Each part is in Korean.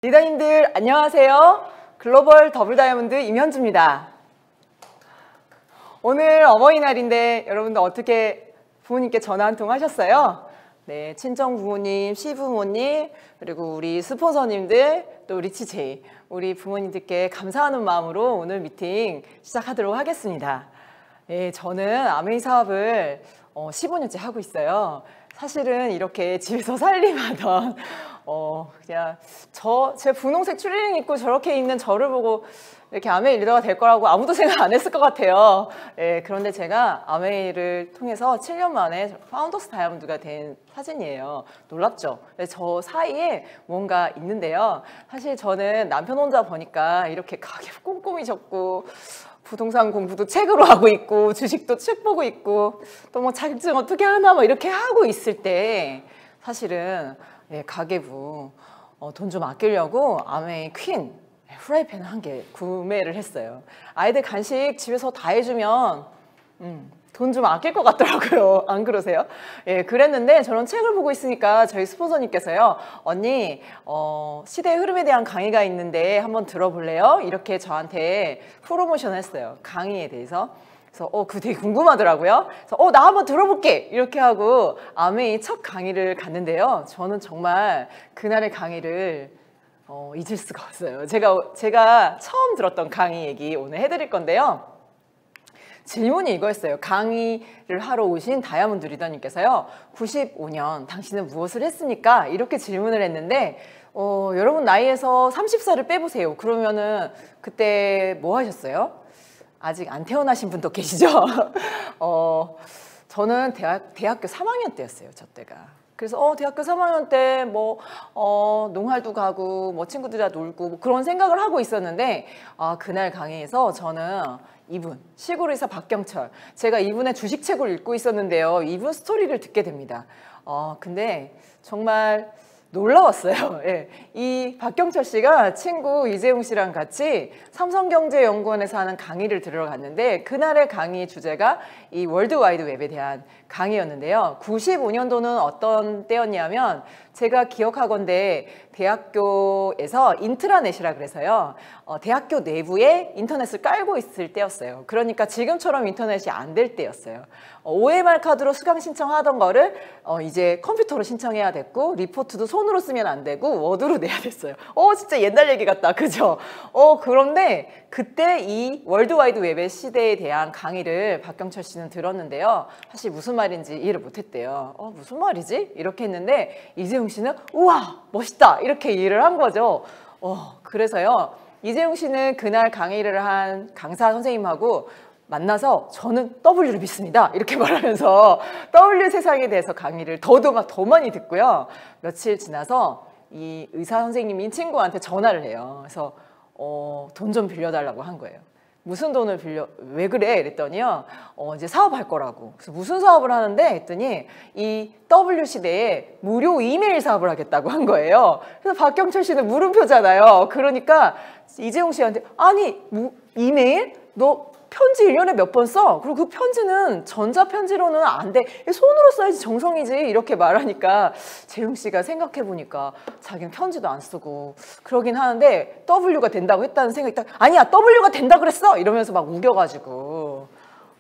리더님들 안녕하세요. 글로벌 더블 다이아몬드 임현주입니다. 오늘 어버이날인데 여러분들 어떻게 부모님께 전화 한 통 하셨어요? 네, 친정 부모님, 시부모님, 그리고 우리 스폰서님들, 또 리치제이, 우리 부모님들께 감사하는 마음으로 오늘 미팅 시작하도록 하겠습니다. 네, 저는 아메이 사업을 15년째 하고 있어요. 사실은 이렇게 집에서 살림하던 그냥 제 분홍색 추리닝 입고 저렇게 있는 저를 보고 이렇게 아메이 리더가 될 거라고 아무도 생각 안 했을 것 같아요. 예, 그런데 제가 아메이를 통해서 7년 만에 파운더스 다이아몬드가 된 사진이에요. 놀랍죠? 저 사이에 뭔가 있는데요. 사실 저는 남편 혼자 보니까 이렇게 가게 꼼꼼히 적고 부동산 공부도 책으로 하고 있고 주식도 책 보고 있고 또 뭐 자격증 어떻게 하나 뭐 이렇게 하고 있을 때 사실은 가계부 돈 좀 아끼려고 아메이 퀸 프라이팬 한 개 구매를 했어요. 아이들 간식 집에서 다 해주면 돈 좀 아낄 것 같더라고요. 안 그러세요? 예, 그랬는데 저는 책을 보고 있으니까 저희 스폰서님께서요. 언니 시대의 흐름에 대한 강의가 있는데 한번 들어볼래요? 이렇게 저한테 프로모션을 했어요. 강의에 대해서. 그래서 그거 되게 궁금하더라고요. 그래서 나 한번 들어볼게 이렇게 하고 아메이 첫 강의를 갔는데요. 저는 정말 그날의 강의를 잊을 수가 없어요. 제가 처음 들었던 강의 얘기 오늘 해드릴 건데요. 질문이 이거였어요. 강의를 하러 오신 다이아몬드 리더님께서요. 95년 당신은 무엇을 했습니까? 이렇게 질문을 했는데 여러분 나이에서 30살을 빼보세요. 그러면은 그때 뭐 하셨어요? 아직 안 태어나신 분도 계시죠? 저는 대학교 3학년 때였어요. 저 때가. 그래서 대학교 3학년 때 뭐 농활도 가고 뭐 친구들이랑 놀고 뭐 그런 생각을 하고 있었는데 그날 강의에서 저는 이분 시골의사 박경철, 제가 이분의 주식책을 읽고 있었는데요. 이분 스토리를 듣게 됩니다. 근데 정말 놀라웠어요. 예. 이 박경철 씨가 친구 이재용 씨랑 같이 삼성경제연구원에서 하는 강의를 들으러 갔는데 그날의 강의 주제가 이 월드와이드 웹에 대한 강의였는데요. 95년도는 어떤 때였냐면 제가 기억하건대 대학교에서 인트라넷이라 그래서요. 대학교 내부에 인터넷을 깔고 있을 때였어요. 그러니까 지금처럼 인터넷이 안 될 때였어요. OMR 카드로 수강 신청하던 거를 이제 컴퓨터로 신청해야 됐고 리포트도 손으로 쓰면 안 되고 워드로 내야 됐어요. 진짜 옛날 얘기 같다. 그죠? 그런데 그때 이 월드와이드 웹의 시대에 대한 강의를 박경철 씨는 들었는데요. 사실 무슨 말인지 이해를 못했대요. 무슨 말이지? 이렇게 했는데 이재용 씨는 우와 멋있다 이렇게 이해를 한 거죠. 그래서요 이재용 씨는 그날 강의를 한 강사 선생님하고 만나서 저는 W를 믿습니다 이렇게 말하면서 W 세상에 대해서 강의를 더 많이 듣고요. 며칠 지나서 이 의사 선생님인 친구한테 전화를 해요. 그래서 돈 좀 빌려달라고 한 거예요. 무슨 돈을 왜 그래? 이랬더니요. 이제 사업할 거라고. 그래서 무슨 사업을 하는데? 했더니 이 W 시대에 무료 이메일 사업을 하겠다고 한 거예요. 그래서 박경철 씨는 물음표잖아요. 그러니까 이재용 씨한테 아니 이메일? 너 편지 1년에 몇 번 써? 그리고 그 편지는 전자편지로는 안 돼. 손으로 써야지 정성이지. 이렇게 말하니까 재용 씨가 생각해보니까 자기는 편지도 안 쓰고 그러긴 하는데 W가 된다고 했다는 생각이 딱 아니야 W가 된다 그랬어? 이러면서 막 우겨가지고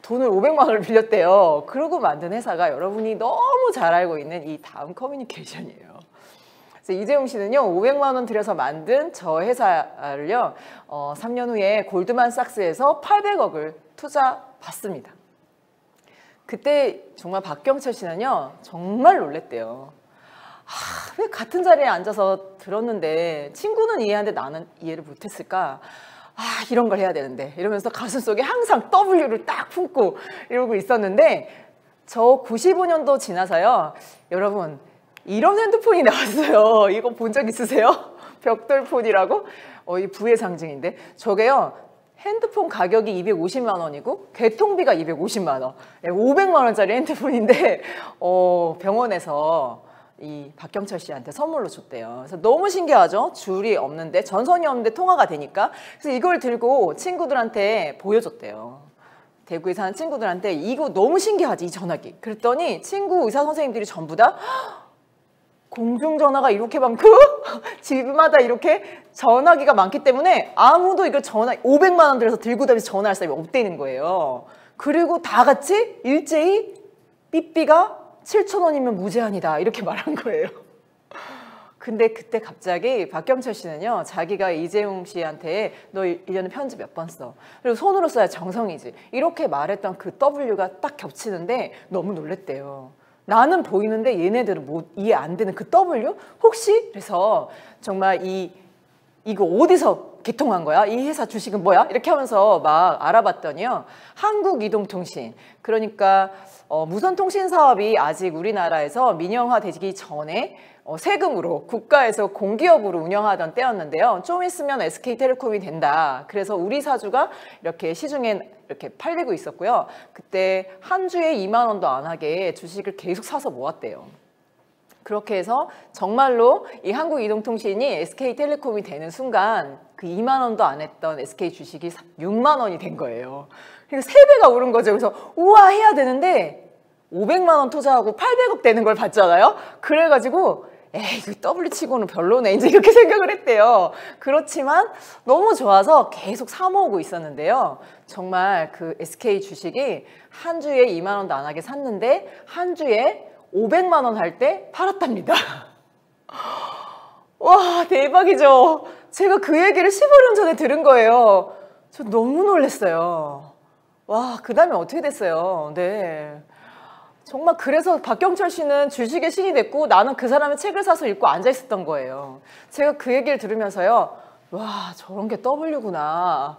돈을 500만 원을 빌렸대요. 그러고 만든 회사가 여러분이 너무 잘 알고 있는 이 다음 커뮤니케이션이에요. 그래서 이재용 씨는요 500만 원 들여서 만든 저 회사를요 3년 후에 골드만삭스에서 800억을 투자받습니다. 그때 정말 박경철 씨는요 정말 놀랬대요. 왜 같은 자리에 앉아서 들었는데 친구는 이해하는데 나는 이해를 못했을까? 이런 걸 해야 되는데 이러면서 가슴속에 항상 W를 딱 품고 이러고 있었는데 저 95년도 지나서요 여러분 이런 핸드폰이 나왔어요. 이거 본 적 있으세요? 벽돌폰이라고? 이 부의 상징인데 저게요 핸드폰 가격이 250만 원이고 개통비가 250만 원 500만 원짜리 핸드폰인데 병원에서 이 박경철 씨한테 선물로 줬대요. 그래서 너무 신기하죠? 줄이 없는데 전선이 없는데 통화가 되니까 그래서 이걸 들고 친구들한테 보여줬대요. 대구에 사는 친구들한테 이거 너무 신기하지 이 전화기. 그랬더니 친구 의사 선생님들이 전부 다 공중전화가 이렇게 많고 집마다 이렇게 전화기가 많기 때문에 아무도 이걸 500만 원 들여서 들고 다니면서 전화할 사람이 없다는 거예요. 그리고 다 같이 일제히 삐삐가 7,000원이면 무제한이다 이렇게 말한 거예요. 근데 그때 갑자기 박경철 씨는요, 자기가 이재용 씨한테 너 1년에 편지 몇 번 써? 그리고 손으로 써야 정성이지. 이렇게 말했던 그 W가 딱 겹치는데 너무 놀랬대요. 나는 보이는데 얘네들은 뭐 이해 안 되는 그 W? 혹시? 그래서 정말 이거 어디서 개통한 거야? 이 회사 주식은 뭐야? 이렇게 하면서 막 알아봤더니요. 한국이동통신. 그러니까 무선통신 사업이 아직 우리나라에서 민영화되기 전에 세금으로 국가에서 공기업으로 운영하던 때였는데요. 좀 있으면 SK텔레콤이 된다. 그래서 우리 사주가 이렇게 시중에 이렇게 팔리고 있었고요. 그때 한 주에 2만 원도 안 하게 주식을 계속 사서 모았대요. 그렇게 해서 정말로 이 한국이동통신이 SK텔레콤이 되는 순간 그 2만 원도 안 했던 SK 주식이 6만 원이 된 거예요. 그래서 3배가 오른 거죠. 그래서 우와 해야 되는데 500만 원 투자하고 800억 되는 걸 봤잖아요. 그래가지고 에이 그 W 치고는 별로네 이제 이렇게 생각을 했대요. 그렇지만 너무 좋아서 계속 사 모으고 있었는데요. 정말 그 SK 주식이 한 주에 2만 원도 안 하게 샀는데 한 주에 500만 원 할 때 팔았답니다. 와 대박이죠. 제가 그 얘기를 15년 전에 들은 거예요. 저 너무 놀랐어요. 와 그 다음에 어떻게 됐어요. 네. 정말 그래서 박경철 씨는 주식의 신이 됐고 나는 그 사람의 책을 사서 읽고 앉아 있었던 거예요. 제가 그 얘기를 들으면서요. 와 저런 게 W구나.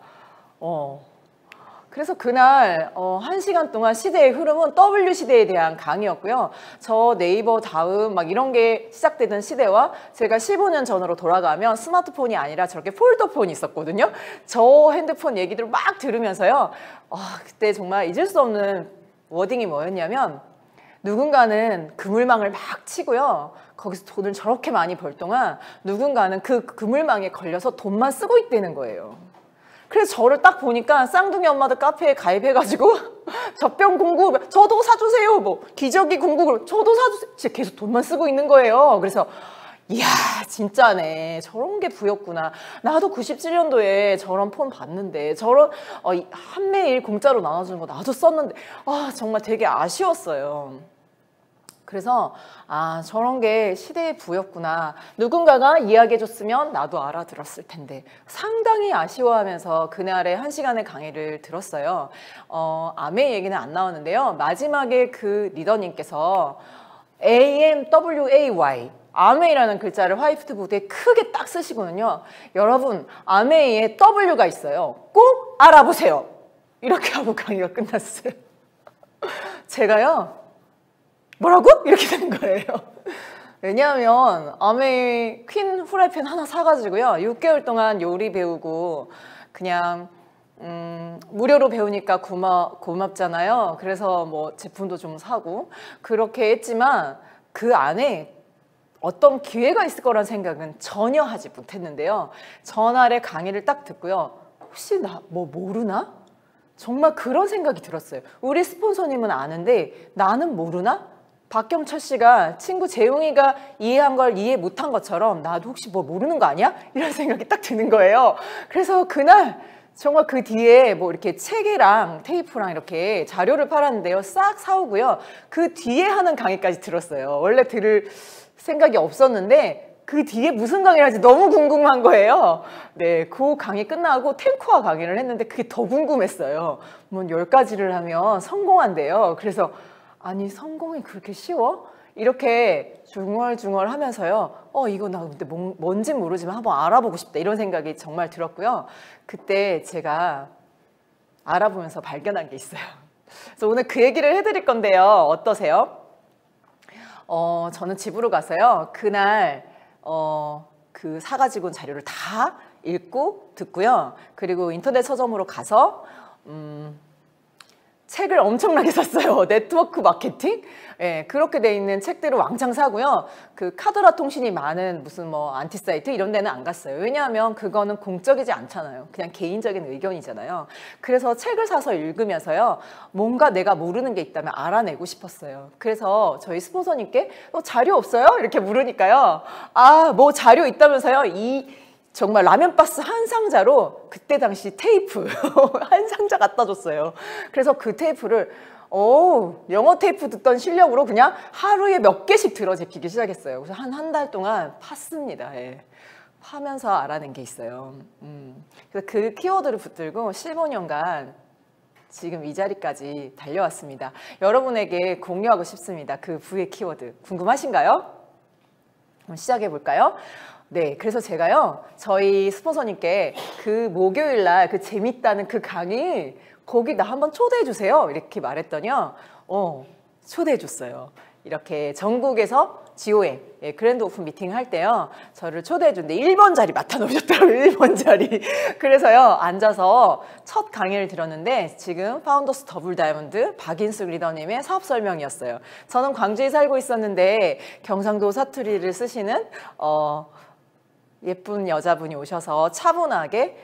그래서 그날 1시간 동안 시대의 흐름은 W 시대에 대한 강의였고요. 저 네이버 다음 막 이런 게 시작되던 시대와 제가 15년 전으로 돌아가면 스마트폰이 아니라 저렇게 폴더폰이 있었거든요. 저 핸드폰 얘기들을 막 들으면서요. 그때 정말 잊을 수 없는 워딩이 뭐였냐면 누군가는 그물망을 막 치고요. 거기서 돈을 저렇게 많이 벌 동안 누군가는 그 그물망에 걸려서 돈만 쓰고 있다는 거예요. 그래서 저를 딱 보니까 쌍둥이 엄마들 카페에 가입해가지고 젖병 공구 저도 사주세요. 뭐 기저귀 공구 저도 사주세요. 진짜 계속 돈만 쓰고 있는 거예요. 그래서 이야 진짜네 저런 게 부였구나. 나도 97년도에 저런 폰 봤는데 저런 한 매일 공짜로 나눠주는 거 나도 썼는데 정말 되게 아쉬웠어요. 그래서 저런 게 시대의 부였구나. 누군가가 이야기해줬으면 나도 알아들었을 텐데 상당히 아쉬워하면서 그날의 1시간의 강의를 들었어요. 아메 얘기는 안 나오는데요. 마지막에 그 리더님께서 AMWAY 아메이라는 글자를 화이트보드에 크게 딱 쓰시거든요. 여러분 아메이에 W가 있어요. 꼭 알아보세요. 이렇게 하고 강의가 끝났어요. 제가요. 뭐라고? 이렇게 된 거예요. 왜냐하면 아메이 퀸 후라이팬 하나 사가지고요. 6개월 동안 요리 배우고 그냥 무료로 배우니까 고맙잖아요. 그래서 뭐 제품도 좀 사고 그렇게 했지만 그 안에 어떤 기회가 있을 거란 생각은 전혀 하지 못했는데요. 전날에 강의를 딱 듣고요. 혹시 나 뭐 모르나? 정말 그런 생각이 들었어요. 우리 스폰서님은 아는데 나는 모르나? 박경철 씨가 친구 재용이가 이해한 걸 이해 못한 것처럼 나도 혹시 뭐 모르는 거 아니야? 이런 생각이 딱 드는 거예요. 그래서 그날 정말 그 뒤에 뭐 이렇게 책이랑 테이프랑 이렇게 자료를 팔았는데요. 싹 사오고요. 그 뒤에 하는 강의까지 들었어요. 원래 들을 생각이 없었는데 그 뒤에 무슨 강의를 할지 너무 궁금한 거예요. 네, 그 강의 끝나고 탱크화 강의를 했는데 그게 더 궁금했어요. 뭐 10가지를 하면 성공한대요. 그래서 아니 성공이 그렇게 쉬워? 이렇게 중얼중얼 하면서요. 이거 나 근데 뭔지 모르지만 한번 알아보고 싶다 이런 생각이 정말 들었고요. 그때 제가 알아보면서 발견한 게 있어요. 그래서 오늘 그 얘기를 해드릴 건데요. 어떠세요? 저는 집으로 가서요. 그날 그 사가지고 온 자료를 다 읽고 듣고요. 그리고 인터넷 서점으로 가서 책을 엄청나게 샀어요. 네트워크 마케팅? 예, 그렇게 돼 있는 책들을 왕창 사고요. 그 카더라 통신이 많은 무슨 뭐 안티 사이트 이런 데는 안 갔어요. 왜냐하면 그거는 공적이지 않잖아요. 그냥 개인적인 의견이잖아요. 그래서 책을 사서 읽으면서요. 뭔가 내가 모르는 게 있다면 알아내고 싶었어요. 그래서 저희 스폰서님께 자료 없어요? 이렇게 물으니까요. 아, 뭐 자료 있다면서요? 정말 라면 박스 한 상자로 그때 당시 테이프 한 상자 갖다 줬어요. 그래서 그 테이프를 영어 테이프 듣던 실력으로 그냥 하루에 몇 개씩 들어 제끼기 시작했어요. 그래서 한 달 동안 팠습니다. 예. 파면서 알아낸 게 있어요. 그래서 그 키워드를 붙들고 15년간 지금 이 자리까지 달려왔습니다. 여러분에게 공유하고 싶습니다. 그 부의 키워드 궁금하신가요? 한번 시작해 볼까요? 네, 그래서 제가요 저희 스폰서님께 그 목요일날 그 재밌다는 그 강의 거기 나 한번 초대해 주세요 이렇게 말했더니요 초대해 줬어요. 이렇게 전국에서 GOM 그랜드 오픈 미팅 할 때요 저를 초대해 줬는데 1번 자리 맡아 놓으셨더라고요. 1번 자리. 그래서요 앉아서 첫 강의를 들었는데 지금 파운더스 더블 다이아몬드 박인숙 리더님의 사업 설명이었어요. 저는 광주에 살고 있었는데 경상도 사투리를 쓰시는 예쁜 여자분이 오셔서 차분하게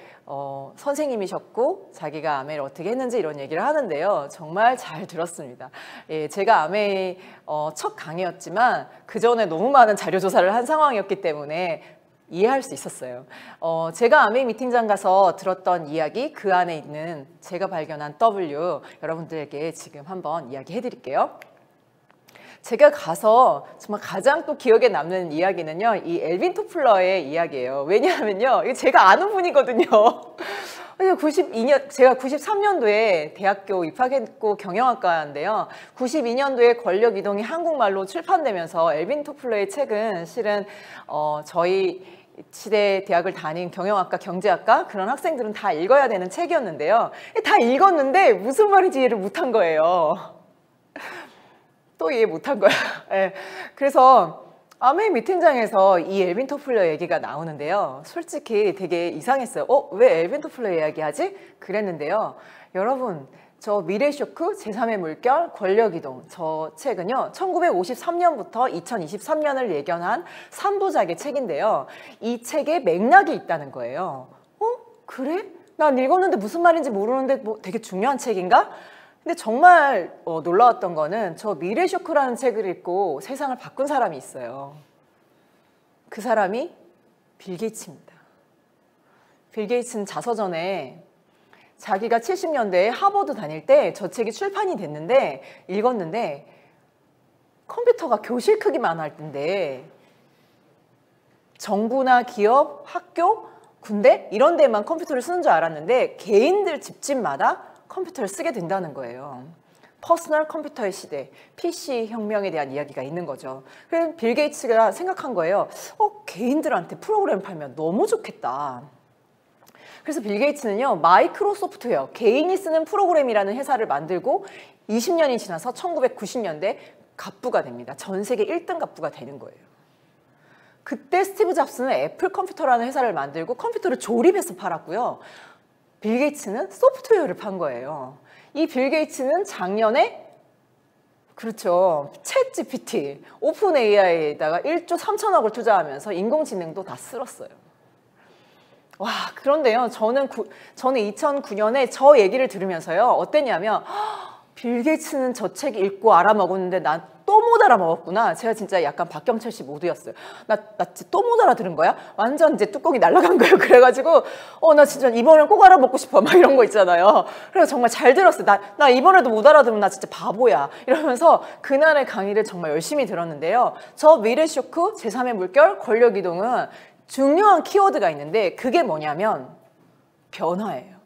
선생님이셨고 자기가 아메이를 어떻게 했는지 이런 얘기를 하는데요. 정말 잘 들었습니다. 예, 제가 아메이 첫 강의였지만 그 전에 너무 많은 자료 조사를 한 상황이었기 때문에 이해할 수 있었어요. 제가 아메이 미팅장 가서 들었던 이야기 그 안에 있는 제가 발견한 W 여러분들에게 지금 한번 이야기해 드릴게요. 제가 가서 정말 가장 또 기억에 남는 이야기는요. 이 엘빈 토플러의 이야기예요. 왜냐하면요. 이거 제가 아는 분이거든요. 제가 93년도에 대학교 입학했고 경영학과인데요. 92년도에 권력이동이 한국말로 출판되면서 엘빈 토플러의 책은 실은 저희 시대 대학을 다닌 경영학과, 경제학과 그런 학생들은 다 읽어야 되는 책이었는데요. 다 읽었는데 무슨 말인지 이해를 못한 거예요. 또 이해 못한 거야. 네. 그래서 아메이 미팅장에서 이 엘빈 토플러 얘기가 나오는데요. 솔직히 되게 이상했어요. 왜 엘빈 토플러 이야기하지? 그랬는데요. 여러분, 저 미래쇼크, 제3의 물결, 권력이동 저 책은요. 1953년부터 2023년을 예견한 3부작의 책인데요. 이 책에 맥락이 있다는 거예요. 그래? 난 읽었는데 무슨 말인지 모르는데 뭐 되게 중요한 책인가? 근데 정말 놀라웠던 거는 저 미래쇼크라는 책을 읽고 세상을 바꾼 사람이 있어요. 그 사람이 빌 게이츠입니다. 빌 게이츠는 자서전에 자기가 70년대에 하버드 다닐 때 저 책이 출판이 됐는데 읽었는데 컴퓨터가 교실 크기만 할 텐데 정부나 기업, 학교, 군대 이런 데만 컴퓨터를 쓰는 줄 알았는데 개인들 집집마다 컴퓨터를 쓰게 된다는 거예요. 퍼스널 컴퓨터의 시대, PC 혁명에 대한 이야기가 있는 거죠. 그래서 빌 게이츠가 생각한 거예요. 개인들한테 프로그램 팔면 너무 좋겠다. 그래서 빌 게이츠는요, 마이크로소프트웨어, 개인이 쓰는 프로그램이라는 회사를 만들고 20년이 지나서 1990년대 갑부가 됩니다. 전 세계 1등 갑부가 되는 거예요. 그때 스티브 잡스는 애플 컴퓨터라는 회사를 만들고 컴퓨터를 조립해서 팔았고요. 빌 게이츠는 소프트웨어를 판 거예요. 이 빌 게이츠는 작년에 그렇죠. 챗 GPT, 오픈 AI에다가 1조 3천억을 투자하면서 인공지능도 다 쓸었어요. 와, 그런데요. 저는 2009년에 저 얘기를 들으면서요. 어땠냐면 빌 게이츠는 저 책 읽고 알아먹었는데 난 또 못 알아먹었구나. 제가 진짜 약간 박경철 씨 모드였어요. 나 진짜 또 못 알아들은 거야? 완전 이제 뚜껑이 날아간 거예요. 그래가지고 나 진짜 이번엔 꼭 알아먹고 싶어. 막 이런 거 있잖아요. 그래서 정말 잘 들었어요. 나 이번에도 못 알아들으면 나 진짜 바보야. 이러면서 그날의 강의를 정말 열심히 들었는데요. 저 미래쇼크, 제3의 물결, 권력이동은 중요한 키워드가 있는데 그게 뭐냐면 변화예요.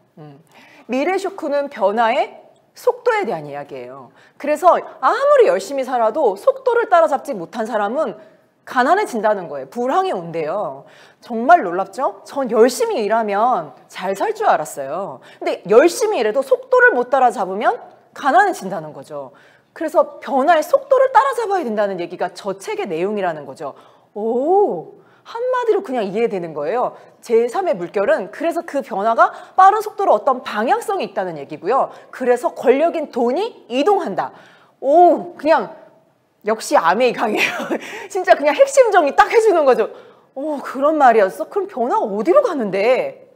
미래쇼크는 변화의 속도에 대한 이야기예요. 그래서 아무리 열심히 살아도 속도를 따라잡지 못한 사람은 가난해진다는 거예요. 불황이 온대요. 정말 놀랍죠? 전 열심히 일하면 잘 살 줄 알았어요. 근데 열심히 일해도 속도를 못 따라잡으면 가난해진다는 거죠. 그래서 변화의 속도를 따라잡아야 된다는 얘기가 저 책의 내용이라는 거죠. 오, 한마디로 그냥 이해되는 거예요. 제3의 물결은 그래서 그 변화가 빠른 속도로 어떤 방향성이 있다는 얘기고요. 그래서 권력인 돈이 이동한다. 오, 그냥 역시 아메이 강해요. 진짜 그냥 핵심 정리 딱 해주는 거죠. 오, 그런 말이었어? 그럼 변화가 어디로 가는데?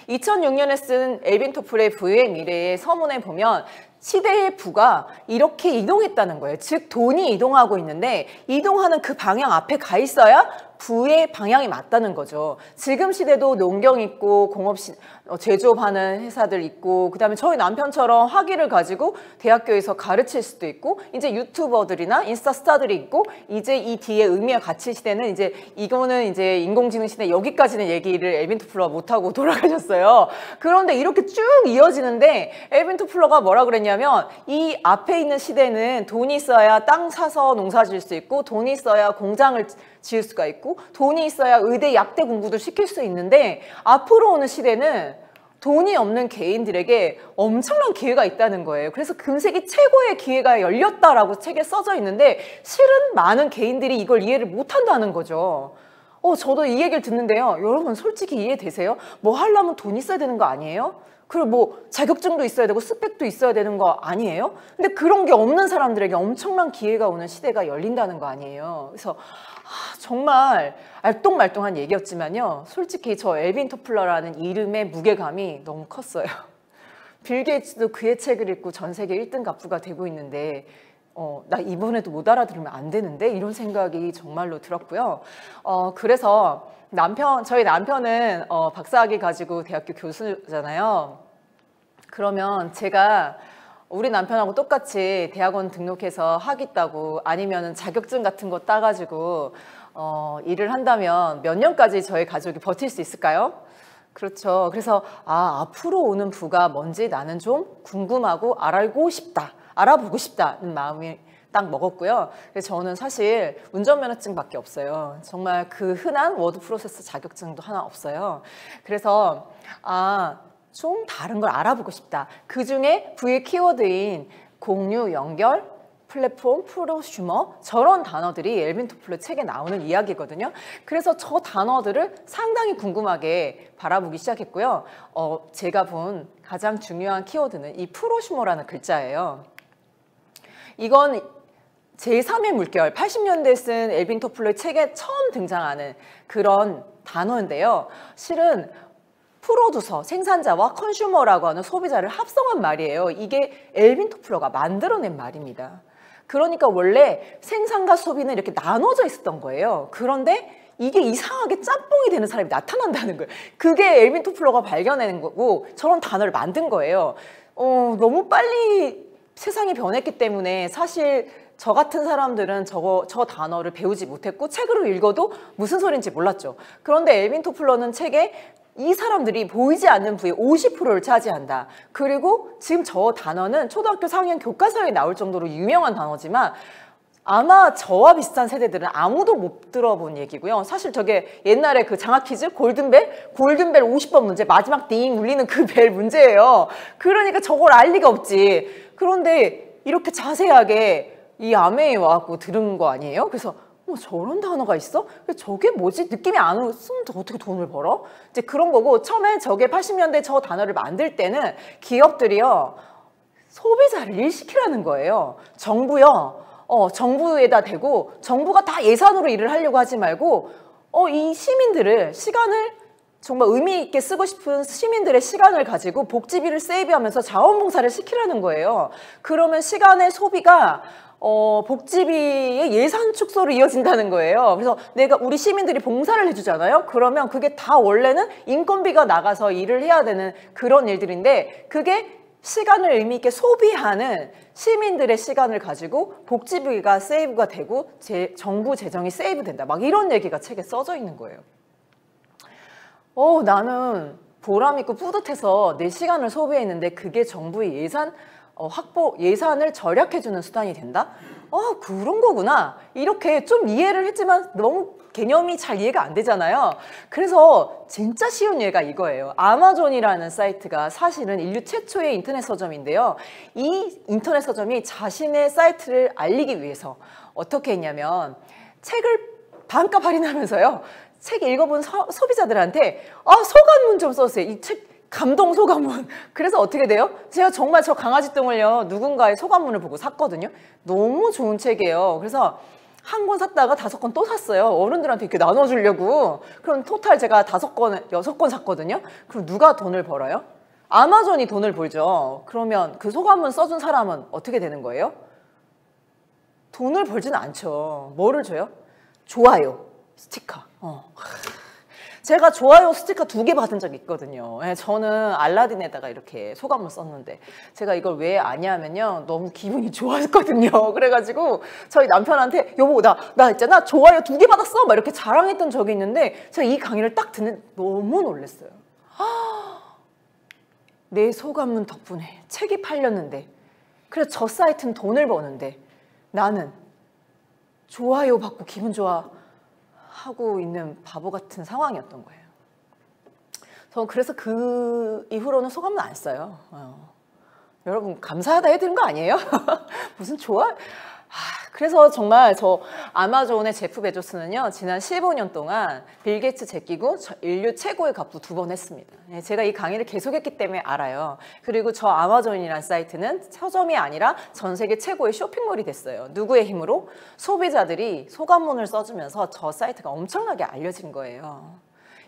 2006년에 쓴 엘빈 토플의 부의 미래의 서문에 보면 시대의 부가 이렇게 이동했다는 거예요. 즉 돈이 이동하고 있는데 이동하는 그 방향 앞에 가 있어야 부의 방향이 맞다는 거죠. 지금 시대도 농경 있고 공업 제조업하는 회사들 있고 그다음에 저희 남편처럼 학위를 가지고 대학교에서 가르칠 수도 있고 이제 유튜버들이나 인스타 스타들이 있고 이제 이 뒤에 의미와 가치 시대는 이제 이거는 이제 인공지능 시대 여기까지는 얘기를 엘빈 토플러가 못하고 돌아가셨어요. 그런데 이렇게 쭉 이어지는데 엘빈 토플러가 뭐라 그랬냐면 이 앞에 있는 시대는 돈이 있어야 땅 사서 농사 지을 수 있고 돈이 있어야 공장을 지을 수가 있고 돈이 있어야 의대 약대 공부도 시킬 수 있는데 앞으로 오는 시대는 돈이 없는 개인들에게 엄청난 기회가 있다는 거예요. 그래서 금세기 최고의 기회가 열렸다라고 책에 써져 있는데 실은 많은 개인들이 이걸 이해를 못한다는 거죠. 저도 이 얘기를 듣는데요. 여러분 솔직히 이해되세요? 뭐 하려면 돈 있어야 되는 거 아니에요? 그리고 뭐 자격증도 있어야 되고 스펙도 있어야 되는 거 아니에요? 근데 그런 게 없는 사람들에게 엄청난 기회가 오는 시대가 열린다는 거 아니에요? 그래서 정말 알똥말똥한 얘기였지만요. 솔직히 저 엘빈 토플러라는 이름의 무게감이 너무 컸어요. 빌 게이츠도 그의 책을 읽고 전 세계 1등 갑부가 되고 있는데 나 이번에도 못 알아들으면 안 되는데 이런 생각이 정말로 들었고요. 그래서 저희 남편은 박사학위 가지고 대학교 교수잖아요. 그러면 제가 우리 남편하고 똑같이 대학원 등록해서 학위 따고 아니면 자격증 같은 거 따가지고 일을 한다면 몇 년까지 저희 가족이 버틸 수 있을까요? 그렇죠. 그래서 앞으로 오는 부가 뭔지 나는 좀 궁금하고 알아보고 싶다는 마음이 딱 먹었고요. 그래서 저는 사실 운전면허증밖에 없어요. 정말 그 흔한 워드 프로세서 자격증도 하나 없어요. 그래서 좀 다른 걸 알아보고 싶다. 그중에 V의 키워드인 공유, 연결, 플랫폼, 프로슈머 저런 단어들이 엘빈 토플러 책에 나오는 이야기거든요. 그래서 저 단어들을 상당히 궁금하게 바라보기 시작했고요. 제가 본 가장 중요한 키워드는 이 프로슈머라는 글자예요. 이건 제3의 물결, 80년대에 쓴 엘빈 토플러의 책에 처음 등장하는 그런 단어인데요. 실은 프로듀서, 생산자와 컨슈머라고 하는 소비자를 합성한 말이에요. 이게 엘빈 토플러가 만들어낸 말입니다. 그러니까 원래 생산과 소비는 이렇게 나눠져 있었던 거예요. 그런데 이게 이상하게 짬뽕이 되는 사람이 나타난다는 거예요. 그게 엘빈 토플러가 발견해낸 거고 저런 단어를 만든 거예요. 너무 빨리 세상이 변했기 때문에 사실 저 같은 사람들은 저 단어를 배우지 못했고 책으로 읽어도 무슨 소리인지 몰랐죠. 그런데 엘빈 토플러는 책에 이 사람들이 보이지 않는 부의 50%를 차지한다. 그리고 지금 저 단어는 초등학교 4학년 교과서에 나올 정도로 유명한 단어지만 아마 저와 비슷한 세대들은 아무도 못 들어본 얘기고요. 사실 저게 옛날에 그 장학 퀴즈 골든벨 50번 문제 마지막 띵 울리는 그 벨 문제예요. 그러니까 저걸 알 리가 없지. 그런데 이렇게 자세하게 이 아메에 와갖고 들은 거 아니에요? 그래서 저런 단어가 있어? 저게 뭐지? 느낌이 안 오면 어떻게 돈을 벌어? 이제 그런 거고 처음에 저게 80년대 저 단어를 만들 때는 기업들이요 소비자를 일시키라는 거예요. 정부에다 대고 정부가 다 예산으로 일을 하려고 하지 말고 이 시민들을 시간을 정말 의미 있게 쓰고 싶은 시민들의 시간을 가지고 복지비를 세이브하면서 자원봉사를 시키라는 거예요. 그러면 시간의 소비가 복지비의 예산 축소로 이어진다는 거예요. 그래서 우리 시민들이 봉사를 해주잖아요. 그러면 그게 다 원래는 인건비가 나가서 일을 해야 되는 그런 일들인데 그게 시간을 의미 있게 소비하는 시민들의 시간을 가지고 복지비가 세이브가 되고 정부 재정이 세이브 된다. 막 이런 얘기가 책에 써져 있는 거예요. 나는 보람 있고 뿌듯해서 내 시간을 소비했는데 그게 정부의 예산을 절약해주는 수단이 된다? 그런 거구나. 이렇게 좀 이해를 했지만 너무 개념이 잘 이해가 안 되잖아요. 그래서 진짜 쉬운 예가 이거예요. 아마존이라는 사이트가 사실은 인류 최초의 인터넷 서점인데요. 이 인터넷 서점이 자신의 사이트를 알리기 위해서 어떻게 했냐면 책을 반값 할인하면서요. 책 읽어본 소비자들한테 소감문 좀 써주세요. 이 책 감동 소감문. 그래서 어떻게 돼요? 제가 정말 저 강아지 똥을요 누군가의 소감문을 보고 샀거든요. 너무 좋은 책이에요. 그래서 한 권 샀다가 5권 또 샀어요. 어른들한테 이렇게 나눠주려고. 그럼 토탈 제가 5권, 6권 샀거든요. 그럼 누가 돈을 벌어요? 아마존이 돈을 벌죠. 그러면 그 소감문 써준 사람은 어떻게 되는 거예요? 돈을 벌지는 않죠. 뭐를 줘요? 좋아요 스티커. 제가 좋아요 스티커 2개 받은 적이 있거든요. 저는 알라딘에다가 이렇게 소감을 썼는데 제가 이걸 왜 아냐면요 너무 기분이 좋았거든요. 그래가지고 저희 남편한테 여보 나 있잖아 좋아요 2개 받았어 막 이렇게 자랑했던 적이 있는데 제가 이 강의를 딱 듣는 너무 놀랐어요. 내 소감문 덕분에 책이 팔렸는데 그래서 저 사이트는 돈을 버는데 나는 좋아요 받고 기분 좋아 하고 있는 바보 같은 상황이었던 거예요. 저 그래서 그 이후로는 소감은 안 써요. 여러분 감사하다 해드린 거 아니에요? 무슨 좋아? 그래서 정말 저 아마존의 제프 베조스는요 지난 15년 동안 빌 게이츠 제끼고 인류 최고의 갑부 2번 했습니다. 제가 이 강의를 계속했기 때문에 알아요. 그리고 저 아마존이라는 사이트는 서점이 아니라 전 세계 최고의 쇼핑몰이 됐어요. 누구의 힘으로? 소비자들이 소감문을 써주면서 저 사이트가 엄청나게 알려진 거예요.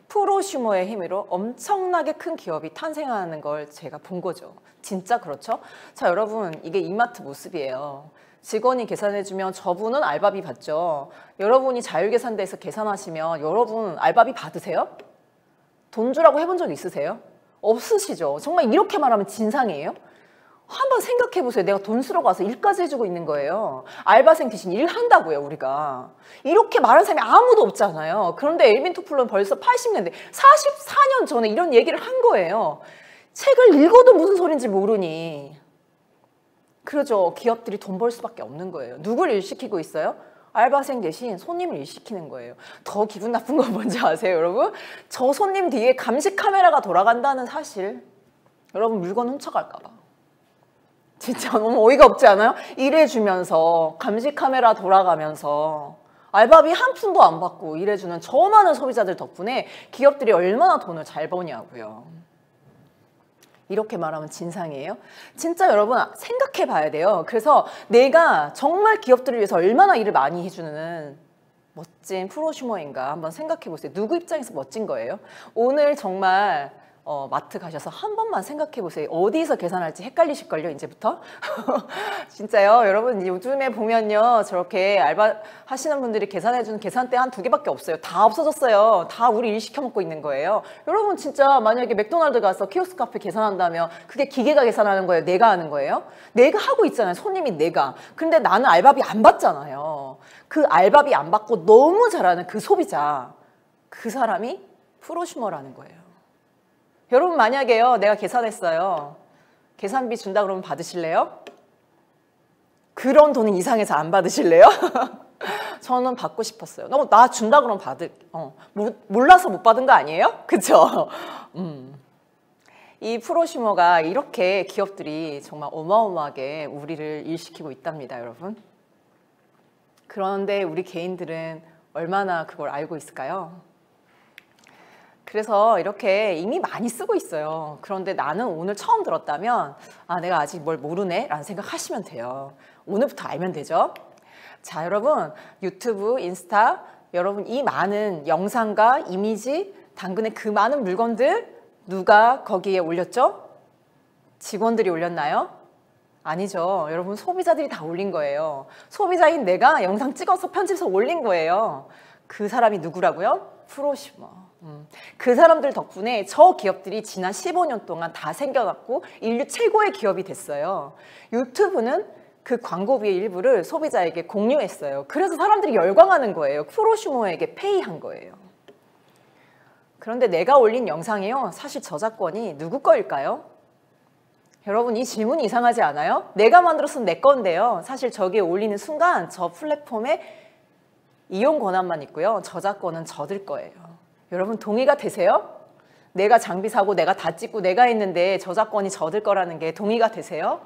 프로슈머의 힘으로 엄청나게 큰 기업이 탄생하는 걸 제가 본 거죠. 진짜 그렇죠? 자 여러분 이게 이마트 모습이에요. 직원이 계산해주면 저분은 알바비 받죠. 여러분이 자율계산대에서 계산하시면 여러분 알바비 받으세요? 돈 주라고 해본 적 있으세요? 없으시죠? 정말 이렇게 말하면 진상이에요? 한번 생각해보세요. 내가 돈 쓰러 가서 일까지 해주고 있는 거예요. 알바생 대신 일한다고요 우리가. 이렇게 말하는 사람이 아무도 없잖아요. 그런데 엘빈 토플러는 벌써 80년대 44년 전에 이런 얘기를 한 거예요. 책을 읽어도 무슨 소린지 모르니. 그러죠. 기업들이 돈 벌 수밖에 없는 거예요. 누굴 일시키고 있어요? 알바생 대신 손님을 일시키는 거예요. 더 기분 나쁜 건 뭔지 아세요 여러분? 저 손님 뒤에 감시 카메라가 돌아간다는 사실. 여러분 물건 훔쳐갈까 봐. 진짜 너무 어이가 없지 않아요? 일해주면서 감시 카메라 돌아가면서 알바비 한 푼도 안 받고 일해주는 저 많은 소비자들 덕분에 기업들이 얼마나 돈을 잘 버냐고요. 이렇게 말하면 진상이에요? 진짜 여러분 생각해 봐야 돼요. 그래서 내가 정말 기업들을 위해서 얼마나 일을 많이 해주는 멋진 프로슈머인가 한번 생각해 보세요. 누구 입장에서 멋진 거예요? 오늘 정말 마트 가셔서 한 번만 생각해 보세요. 어디서 계산할지 헷갈리실걸요 이제부터. 진짜요. 여러분 요즘에 보면요 저렇게 알바 하시는 분들이 계산해주는 계산대 한 2개밖에 없어요. 다 없어졌어요. 다 우리 일 시켜 먹고 있는 거예요. 여러분 진짜 만약에 맥도날드 가서 키오스크 앞에 계산한다면 그게 기계가 계산하는 거예요? 내가 하는 거예요? 내가 하고 있잖아요. 손님이 내가. 근데 나는 알바비 안 받잖아요. 그 알바비 안 받고 너무 잘하는 그 소비자, 그 사람이 프로슈머라는 거예요. 여러분 만약에요 내가 계산했어요. 계산비 준다 그러면 받으실래요? 그런 돈은 이상해서 안 받으실래요? 저는 받고 싶었어요. 나 준다 그러면 몰라서 못 받은 거 아니에요? 그쵸? 이 프로슈머가 이렇게 기업들이 정말 어마어마하게 우리를 일시키고 있답니다 여러분. 그런데 우리 개인들은 얼마나 그걸 알고 있을까요? 그래서 이렇게 이미 많이 쓰고 있어요. 그런데 나는 오늘 처음 들었다면 내가 아직 뭘 모르네 라는 생각하시면 돼요. 오늘부터 알면 되죠. 자 여러분 유튜브, 인스타 여러분 이 많은 영상과 이미지 당근의 그 많은 물건들 누가 거기에 올렸죠? 직원들이 올렸나요? 아니죠. 여러분 소비자들이 다 올린 거예요. 소비자인 내가 영상 찍어서 편집해서 올린 거예요. 그 사람이 누구라고요? 프로슈머. 그 사람들 덕분에 저 기업들이 지난 15년 동안 다 생겨났고 인류 최고의 기업이 됐어요. 유튜브는 그 광고비의 일부를 소비자에게 공유했어요. 그래서 사람들이 열광하는 거예요. 프로슈머에게 페이한 거예요. 그런데 내가 올린 영상이요. 사실 저작권이 누구 거일까요? 여러분 이 질문이 이상하지 않아요? 내가 만들었으면 내 건데요. 사실 저기에 올리는 순간 저 플랫폼에 이용 권한만 있고요. 저작권은 저들 거예요. 여러분 동의가 되세요? 내가 장비 사고 내가 다 찍고 내가 했는데 저작권이 저들 거라는 게 동의가 되세요?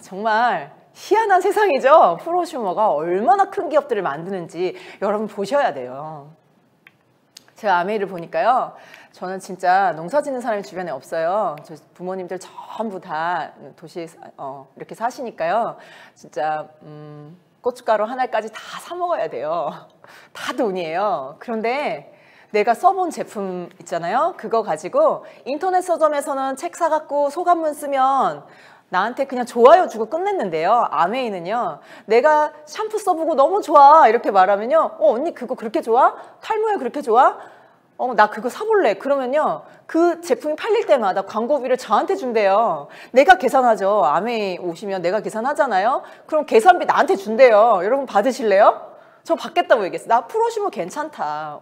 정말 희한한 세상이죠. 프로슈머가 얼마나 큰 기업들을 만드는지 여러분 보셔야 돼요. 제가 아메이를 보니까요. 저는 진짜 농사 짓는 사람이 주변에 없어요. 저 부모님들 전부 다 도시에 이렇게 사시니까요. 진짜 고춧가루 한 알까지 다 사 먹어야 돼요. 다 돈이에요. 그런데 내가 써본 제품 있잖아요. 그거 가지고 인터넷 서점에서는 책 사갖고 소감문 쓰면 나한테 그냥 좋아요 주고 끝냈는데요. 아메이는요. 내가 샴푸 써보고 너무 좋아 이렇게 말하면요. 언니 그거 그렇게 좋아? 탈모에 그렇게 좋아? 나 그거 사볼래. 그러면요. 그 제품이 팔릴 때마다 광고비를 저한테 준대요. 내가 계산하죠. 아메이 오시면 내가 계산하잖아요. 그럼 계산비 나한테 준대요. 여러분 받으실래요? 저 받겠다고 얘기했어. 나 프로슈머 괜찮다.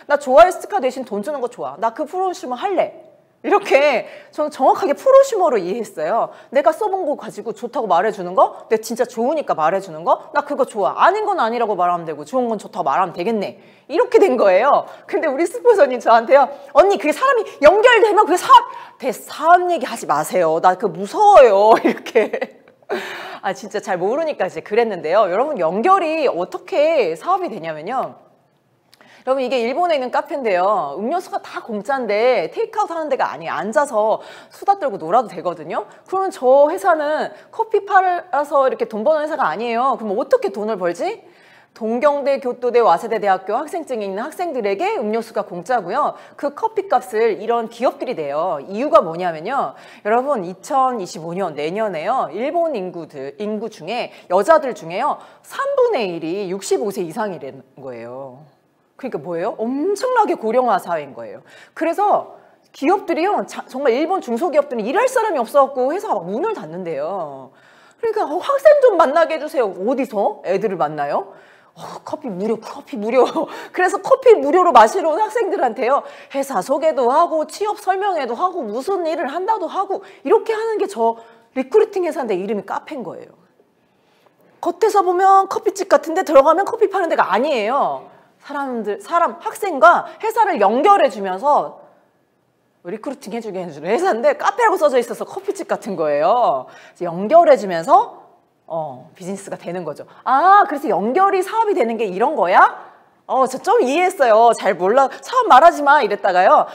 나 좋아요 스티커 대신 돈 주는 거 좋아. 나 그 프로슈머 할래. 이렇게 저는 정확하게 프로슈머로 이해했어요. 내가 써본 거 가지고 좋다고 말해주는 거, 내가 진짜 좋으니까 말해주는 거, 나 그거 좋아. 아닌 건 아니라고 말하면 되고 좋은 건 좋다고 말하면 되겠네. 이렇게 된 거예요. 근데 우리 스폰서님 저한테요. 언니 그게 사람이 연결되면 그게 사업 얘기 하지 마세요. 나 그거 무서워요. 이렇게. 진짜 잘 모르니까 이제 그랬는데요. 여러분 연결이 어떻게 사업이 되냐면요. 여러분 이게 일본에 있는 카페인데요. 음료수가 다 공짜인데 테이크아웃 하는 데가 아니에요. 앉아서 수다 떨고 놀아도 되거든요. 그러면 저 회사는 커피 팔아서 이렇게 돈 버는 회사가 아니에요. 그럼 어떻게 돈을 벌지? 동경대, 교토대, 와세대 대학교 학생증이 있는 학생들에게 음료수가 공짜고요. 그 커피값을 이런 기업들이 내요. 이유가 뭐냐면요. 여러분 2025년 내년에요. 일본 인구 중에 여자들 중에요. 3분의 1이 65세 이상이라는 거예요. 그러니까 뭐예요? 엄청나게 고령화 사회인 거예요. 그래서 기업들이요. 정말 일본 중소기업들은 일할 사람이 없어갖고 회사가 막 문을 닫는데요. 그러니까 학생 좀 만나게 해주세요. 어디서 애들을 만나요? 커피 무료, 커피 무료. 그래서 커피 무료로 마시러 온 학생들한테요. 회사 소개도 하고 취업 설명회도 하고 무슨 일을 한다도 하고 이렇게 하는 게 저 리크루팅 회사인데 이름이 카페인 거예요. 겉에서 보면 커피집 같은데 들어가면 커피 파는 데가 아니에요. 학생과 회사를 연결해 주면서 리크루팅 해주는 회사인데 카페라고 써져 있어서 커피집 같은 거예요. 연결해 주면서 비즈니스가 되는 거죠. 그래서 연결이 사업이 되는 게 이런 거야? 저 좀 이해했어요. 잘 몰라. 사업 말하지 마 이랬다가요.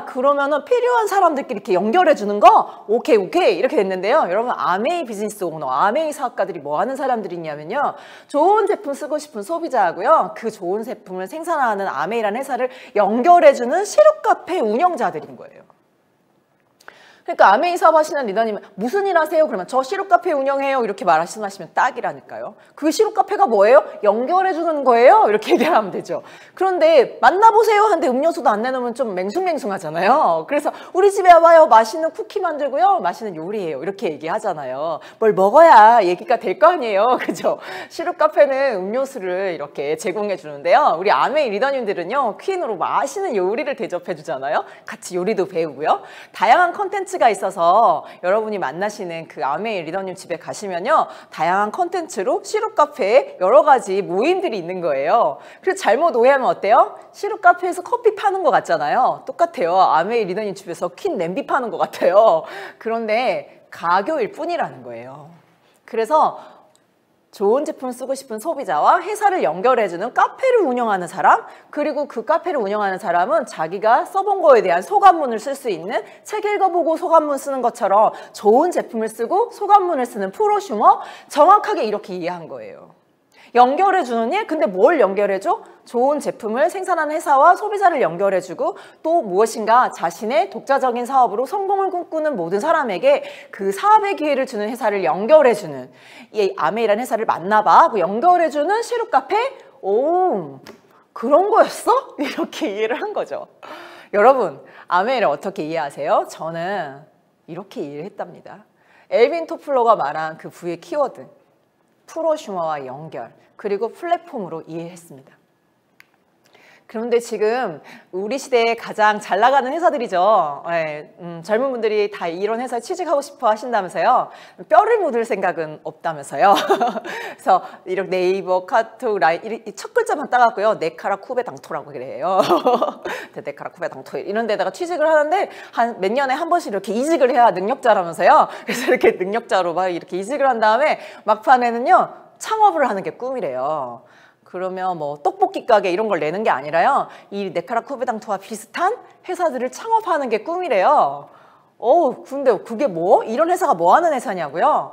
그러면은 필요한 사람들끼리 이렇게 연결해 주는 거? 오케이 이렇게 됐는데요. 여러분 아메이 비즈니스 오너, 아메이 사업가들이 뭐 하는 사람들이냐면요. 좋은 제품 쓰고 싶은 소비자하고요. 그 좋은 제품을 생산하는 아메이라는 회사를 연결해 주는 시루 카페 운영자들인 거예요. 그러니까 아메이 사업 하시는 리더님은 무슨 일 하세요? 그러면 저 시루 카페 운영해요. 이렇게 말씀하시면 딱이라니까요. 그 시루 카페가 뭐예요? 연결해 주는 거예요. 이렇게 얘기하면 되죠. 그런데 만나보세요 하는데 음료수도 안 내놓으면 좀 맹숭맹숭하잖아요. 그래서 우리 집에 와봐요. 맛있는 쿠키 만들고요. 맛있는 요리해요. 이렇게 얘기하잖아요. 뭘 먹어야 얘기가 될 거 아니에요. 그죠? 시루 카페는 음료수를 이렇게 제공해 주는데요. 우리 아메이 리더님들은요. 퀸으로 맛있는 요리를 대접해 주잖아요. 같이 요리도 배우고요. 다양한 컨텐츠가 있어서 여러분이 만나시는 그 아메이 리더님 집에 가시면요. 다양한 컨텐츠로 시루 카페에 여러 가지 모임들이 있는 거예요. 그래서 잘못 오해하면 어때요? 시루 카페에서 커피 파는 것 같잖아요. 똑같아요. 아메이 리더님 집에서 퀸 냄비 파는 것 같아요. 그런데 가교일 뿐이라는 거예요. 그래서 좋은 제품 쓰고 싶은 소비자와 회사를 연결해주는 카페를 운영하는 사람, 그리고 그 카페를 운영하는 사람은 자기가 써본 거에 대한 소감문을 쓸 수 있는, 책 읽어보고 소감문 쓰는 것처럼 좋은 제품을 쓰고 소감문을 쓰는 프로슈머, 정확하게 이렇게 이해한 거예요. 연결해주는 일? 근데 뭘 연결해줘? 좋은 제품을 생산하는 회사와 소비자를 연결해주고 또 무엇인가 자신의 독자적인 사업으로 성공을 꿈꾸는 모든 사람에게 그 사업의 기회를 주는 회사를 연결해주는, 이 아메이라는 회사를 만나봐 하고 연결해주는 시루 카페? 오, 그런 거였어? 이렇게 이해를 한 거죠. 여러분, 아메이를 어떻게 이해하세요? 저는 이렇게 이해를 했답니다. 엘빈 토플러가 말한 그 부의 키워드, 프로슈머와 연결, 그리고 플랫폼으로 이해했습니다. 그런데 지금 우리 시대에 가장 잘 나가는 회사들이죠. 네, 젊은 분들이 다 이런 회사에 취직하고 싶어 하신다면서요. 뼈를 묻을 생각은 없다면서요. 그래서 이렇게 네이버, 카톡, 라인 이 첫 글자만 따갖고요. 네카라 쿠베 당토라고 그래요. 네카라 쿠베 당토 이런 데다가 취직을 하는데 한 몇 년에 한 번씩 이렇게 이직을 해야 능력자라면서요. 그래서 이렇게 능력자로 막 이렇게 이직을 한 다음에 막판에는요. 창업을 하는 게 꿈이래요. 그러면 뭐 떡볶이 가게 이런 걸 내는 게 아니라요. 이 네카라 쿠베당토와 비슷한 회사들을 창업하는 게 꿈이래요. 근데 그게 뭐? 이런 회사가 뭐 하는 회사냐고요?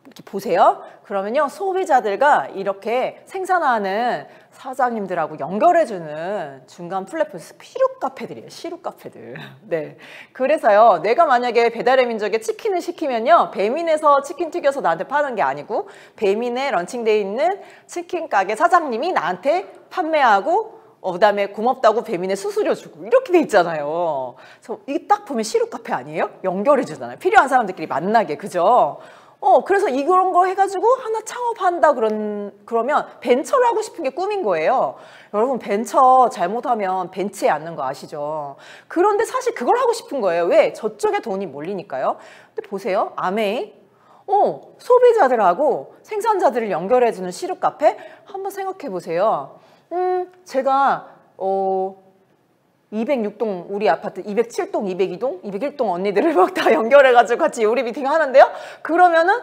이렇게 보세요. 그러면요. 소비자들과 이렇게 생산하는 사장님들하고 연결해주는 중간 플랫폼 시룩 카페들이에요. 시룩 카페들. 네. 그래서요. 내가 만약에 배달의 민족에 치킨을 시키면요. 배민에서 치킨 튀겨서 나한테 파는 게 아니고 배민에 런칭돼 있는 치킨 가게 사장님이 나한테 판매하고 그다음에 고맙다고 배민에 수수료 주고 이렇게 돼 있잖아요. 그래서 이게 딱 보면 시룩 카페 아니에요? 연결해 주잖아요. 필요한 사람들끼리 만나게. 그죠? 그래서 이런 거 해가지고 하나 창업한다 그러면 벤처를 하고 싶은 게 꿈인 거예요. 여러분 벤처 잘못하면 벤치에 앉는 거 아시죠? 그런데 사실 그걸 하고 싶은 거예요. 왜? 저쪽에 돈이 몰리니까요. 근데 보세요. 아메이. 소비자들하고 생산자들을 연결해주는 시룩 카페? 한번 생각해 보세요. 제가 206동 우리 아파트 207동, 202동, 201동 언니들을 막 다 연결해가지고 같이 요리 미팅 하는데요. 그러면은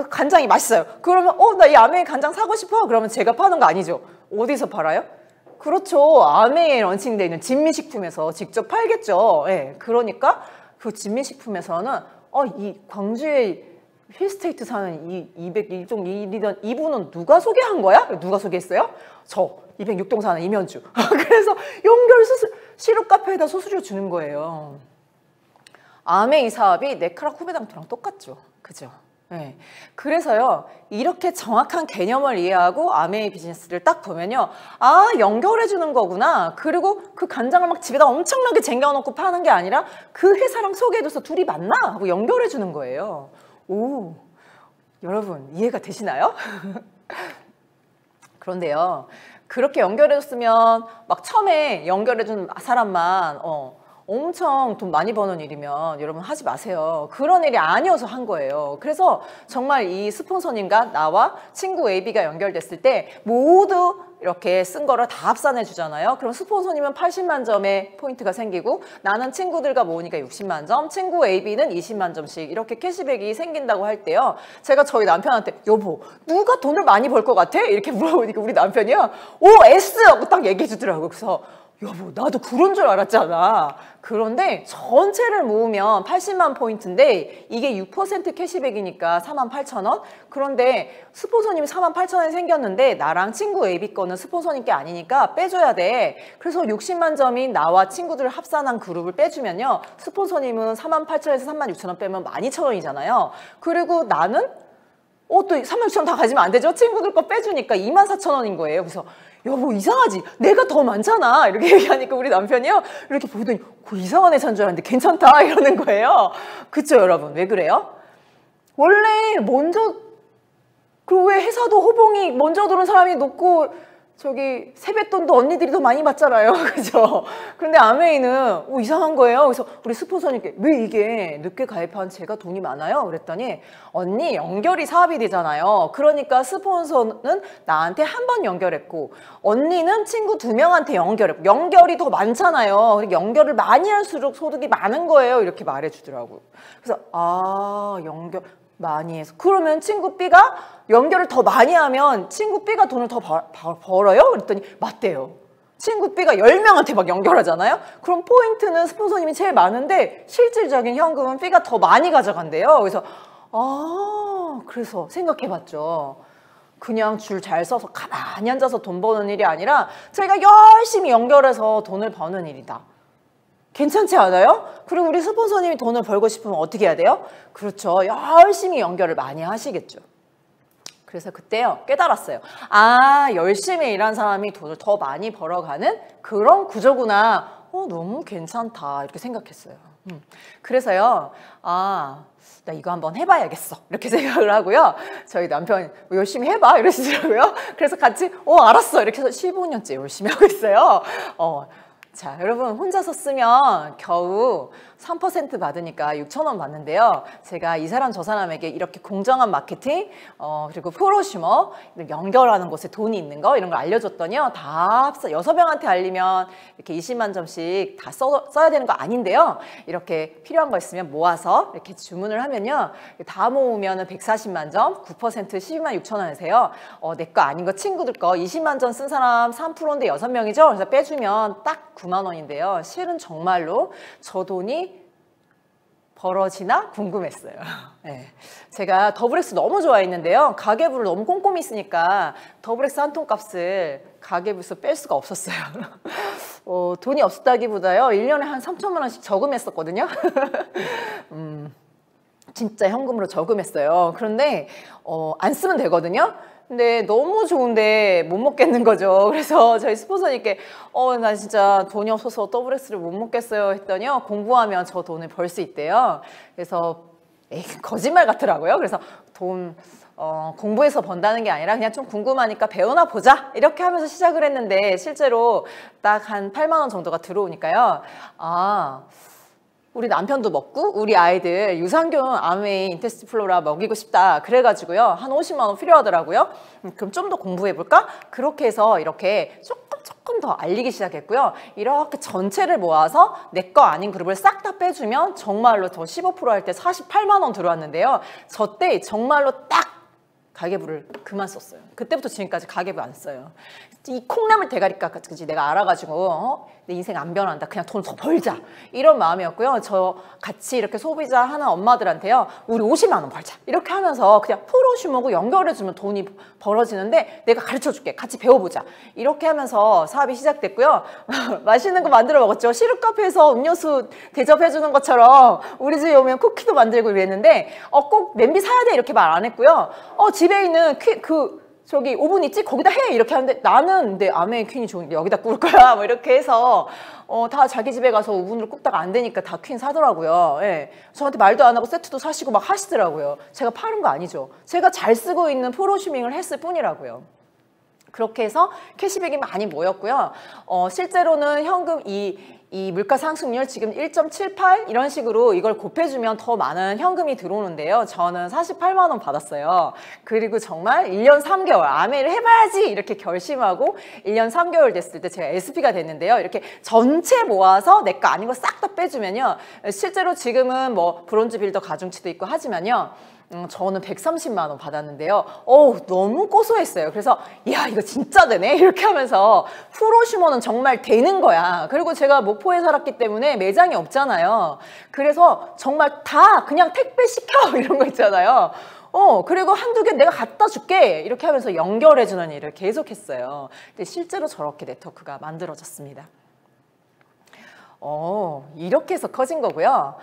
간장이 맛있어요. 그러면 나 이 아메이 간장 사고 싶어. 그러면 제가 파는 거 아니죠. 어디서 팔아요? 그렇죠. 아메이에 런칭되어 있는 진미식품에서 직접 팔겠죠. 예. 그러니까 그 진미식품에서는 이 광주에 힐스테이트 사는 이 201동 1이던 이분은 누가 소개한 거야? 누가 소개했어요? 저 206동 사는 이면주. 그래서 연결 시룩 카페에다 수수료 주는 거예요. 아메이 사업이 네카라 쿠베당토랑 똑같죠. 그죠? 네. 그래서요. 이렇게 정확한 개념을 이해하고 아메이 비즈니스를 딱 보면요. 연결해 주는 거구나. 그리고 그 간장을 막 집에다 엄청나게 쟁여놓고 파는 게 아니라 그 회사랑 소개해줘서 둘이 만나? 하고 연결해 주는 거예요. 오, 여러분 이해가 되시나요? 그런데요. 그렇게 연결해줬으면 막 처음에 연결해준 사람만 엄청 돈 많이 버는 일이면 여러분 하지 마세요. 그런 일이 아니어서 한 거예요. 그래서 정말 이 스폰서님과 나와 친구 AB가 연결됐을 때 모두 이렇게 쓴 거를 다 합산해 주잖아요. 그럼 스폰서님은 80만 점의 포인트가 생기고 나는 친구들과 모으니까 60만 점, 친구 AB는 20만 점씩 이렇게 캐시백이 생긴다고 할 때요. 제가 저희 남편한테 여보 누가 돈을 많이 벌 것 같아? 이렇게 물어보니까 우리 남편이요. S! 하고 딱 얘기해 주더라고요. 그래서 여보 나도 그런 줄 알았잖아. 그런데 전체를 모으면 80만 포인트인데 이게 6% 캐시백이니까 48,000원. 그런데 스폰서님이 48,000원이 생겼는데 나랑 친구 AB 거는 스폰서님께 아니니까 빼줘야 돼. 그래서 60만 점인 나와 친구들을 합산한 그룹을 빼주면요. 스폰서님은 48,000원에서 36,000원 빼면 12,000원이잖아요. 그리고 나는 또 36,000원 다 가지면 안 되죠. 친구들 거 빼주니까 24,000원인 거예요. 그래서 여보 이상하지? 내가 더 많잖아. 이렇게 얘기하니까 우리 남편이요. 이렇게 보더니 이상한 회사인 줄 알았는데 괜찮다 이러는 거예요. 그쵸 여러분? 왜 그래요? 원래 먼저 왜 회사도 호봉이 먼저 들어온 사람이 높고 저기 세뱃돈도 언니들이 더 많이 받잖아요. 그죠? 그런데 아메이는 이상한 거예요. 그래서 우리 스폰서님께 왜 이게 늦게 가입한 제가 돈이 많아요? 그랬더니 언니 연결이 사업이 되잖아요. 그러니까 스폰서는 나한테 한 번 연결했고 언니는 친구 2명한테 연결했고 연결이 더 많잖아요. 연결을 많이 할수록 소득이 많은 거예요. 이렇게 말해주더라고요. 그래서 연결 많이 해서 그러면 친구 B가 연결을 더 많이 하면 친구 B가 돈을 더 벌어요? 그랬더니 맞대요. 친구 B가 10명한테 막 연결하잖아요. 그럼 포인트는 스폰서님이 제일 많은데 실질적인 현금은 B가 더 많이 가져간대요. 그래서 그래서 생각해봤죠. 그냥 줄 잘 서서 가만히 앉아서 돈 버는 일이 아니라 제가 열심히 연결해서 돈을 버는 일이다. 괜찮지 않아요? 그리고 우리 스폰서님이 돈을 벌고 싶으면 어떻게 해야 돼요? 그렇죠. 열심히 연결을 많이 하시겠죠. 그래서 그때요 깨달았어요. 열심히 일한 사람이 돈을 더 많이 벌어가는 그런 구조구나. 너무 괜찮다 이렇게 생각했어요. 그래서요, 나 이거 한번 해봐야겠어. 이렇게 생각을 하고요. 저희 남편 열심히 해봐 이러시더라고요. 그래서 같이 알았어. 이렇게 해서 15년째 열심히 하고 있어요. 자, 여러분 혼자서 쓰면 겨우 3% 받으니까 6,000원 받는데요. 제가 이 사람 저 사람에게 이렇게 공정한 마케팅 그리고 프로슈머 연결하는 곳에 돈이 있는 거 이런 걸 알려줬더니요. 다 합쳐 6명한테 알리면 이렇게 20만 점씩 다 써야 되는 거 아닌데요. 이렇게 필요한 거 있으면 모아서 이렇게 주문을 하면요. 다 모으면 140만 점, 9% 12만 6천 원이세요. 내 거 아닌 거 친구들 거 20만 점 쓴 사람 3%인데 6명이죠. 그래서 빼주면 딱 9만 원인데요. 실은 정말로 저 돈이 벌어지나 궁금했어요. 네. 제가 더블엑스 너무 좋아했는데요. 가계부를 너무 꼼꼼히 쓰니까 더블엑스 한 통 값을 가계부에서 뺄 수가 없었어요. 돈이 없었다기보다요. 1년에 한 3천만 원씩 저금했었거든요. 진짜 현금으로 저금했어요. 그런데 안 쓰면 되거든요. 근데 너무 좋은데 못 먹겠는 거죠. 그래서 저희 스폰서님께 나 진짜 돈이 없어서 더블엑스를 못 먹겠어요 했더니요. 공부하면 저 돈을 벌 수 있대요. 그래서 거짓말 같더라고요. 그래서 돈 공부해서 번다는 게 아니라 그냥 좀 궁금하니까 배우나 보자 이렇게 하면서 시작을 했는데 실제로 딱 한 8만 원 정도가 들어오니까요. 우리 남편도 먹고 우리 아이들 유산균 아메인 인테스티플로라 먹이고 싶다 그래가지고요 한 50만 원 필요하더라고요. 그럼 좀 더 공부해볼까? 그렇게 해서 이렇게 조금 더 알리기 시작했고요. 이렇게 전체를 모아서 내 거 아닌 그룹을 싹 다 빼주면 정말로 저 15% 할 때 48만 원 들어왔는데요. 저 때 정말로 딱 가계부를 그만 썼어요. 그때부터 지금까지 가계부 안 써요. 이 콩나물 대가리값까지 내가 알아가지고 내 인생 안 변한다. 그냥 돈 더 벌자. 이런 마음이었고요. 저 같이 이렇게 소비자 하는 엄마들한테요. 우리 50만 원 벌자. 이렇게 하면서 그냥 프로슈머고 연결해주면 돈이 벌어지는데 내가 가르쳐줄게. 같이 배워보자. 이렇게 하면서 사업이 시작됐고요. 맛있는 거 만들어 먹었죠. 시럽 카페에서 음료수 대접해주는 것처럼 우리 집에 오면 쿠키도 만들고 이랬는데 꼭 냄비 사야 돼 이렇게 말 안 했고요. 집에 있는 저기 오븐 있지? 거기다 해! 이렇게 하는데 나는 내 아메의 퀸이 좋으니까 여기다 구울 거야. 뭐 이렇게 해서 다 자기 집에 가서 오븐으로 굽다가 안 되니까 다 퀸 사더라고요. 예. 저한테 말도 안 하고 세트도 사시고 막 하시더라고요. 제가 파는 거 아니죠. 제가 잘 쓰고 있는 프로슈밍을 했을 뿐이라고요. 그렇게 해서 캐시백이 많이 모였고요. 실제로는 현금 이 물가 상승률 지금 1.78 이런 식으로 이걸 곱해주면 더 많은 현금이 들어오는데요. 저는 48만 원 받았어요. 그리고 정말 1년 3개월 아메를 해봐야지 이렇게 결심하고 1년 3개월 됐을 때 제가 SP가 됐는데요. 이렇게 전체 모아서 내 거 아닌 거 싹 다 빼주면요. 실제로 지금은 뭐 브론즈 빌더 가중치도 있고 하지만요. 저는 130만 원 받았는데요. 너무 고소했어요. 그래서 야 이거 진짜 되네 이렇게 하면서 프로슈머는 정말 되는 거야. 그리고 제가 목포에 살았기 때문에 매장이 없잖아요. 그래서 정말 다 그냥 택배 시켜 이런 거 있잖아요. 그리고 한두 개 내가 갖다 줄게 이렇게 하면서 연결해주는 일을 계속했어요. 근데 실제로 저렇게 네트워크가 만들어졌습니다. 이렇게 해서 커진 거고요.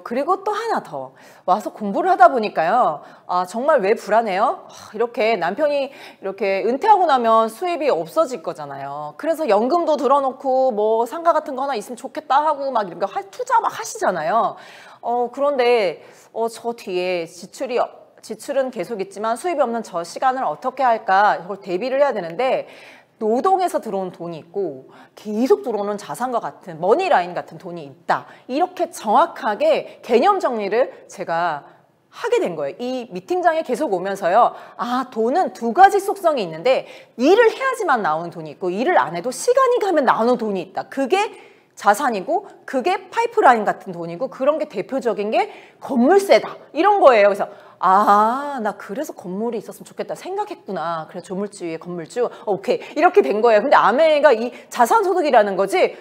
그리고 또 하나 더 와서 공부를 하다 보니까요. 정말 왜 불안해요? 이렇게 남편이 이렇게 은퇴하고 나면 수입이 없어질 거잖아요. 그래서 연금도 들어놓고 뭐 상가 같은 거 하나 있으면 좋겠다 하고 막 이런 거 투자 막 하시잖아요. 그런데 저 뒤에 지출은 계속 있지만 수입이 없는 저 시간을 어떻게 할까 이걸 대비를 해야 되는데 노동에서 들어온 돈이 있고 계속 들어오는 자산과 같은 머니라인 같은 돈이 있다. 이렇게 정확하게 개념 정리를 제가 하게 된 거예요. 이 미팅장에 계속 오면서요. 돈은 두 가지 속성이 있는데 일을 해야지만 나오는 돈이 있고 일을 안 해도 시간이 가면 나오는 돈이 있다. 그게 자산이고 그게 파이프라인 같은 돈이고 그런 게 대표적인 게 건물세다. 이런 거예요. 그래서 나 그래서 건물이 있었으면 좋겠다 생각했구나. 그래 조물주 위에 건물주. 오케이. 이렇게 된 거예요. 근데 아메가 이 자산소득이라는 거지.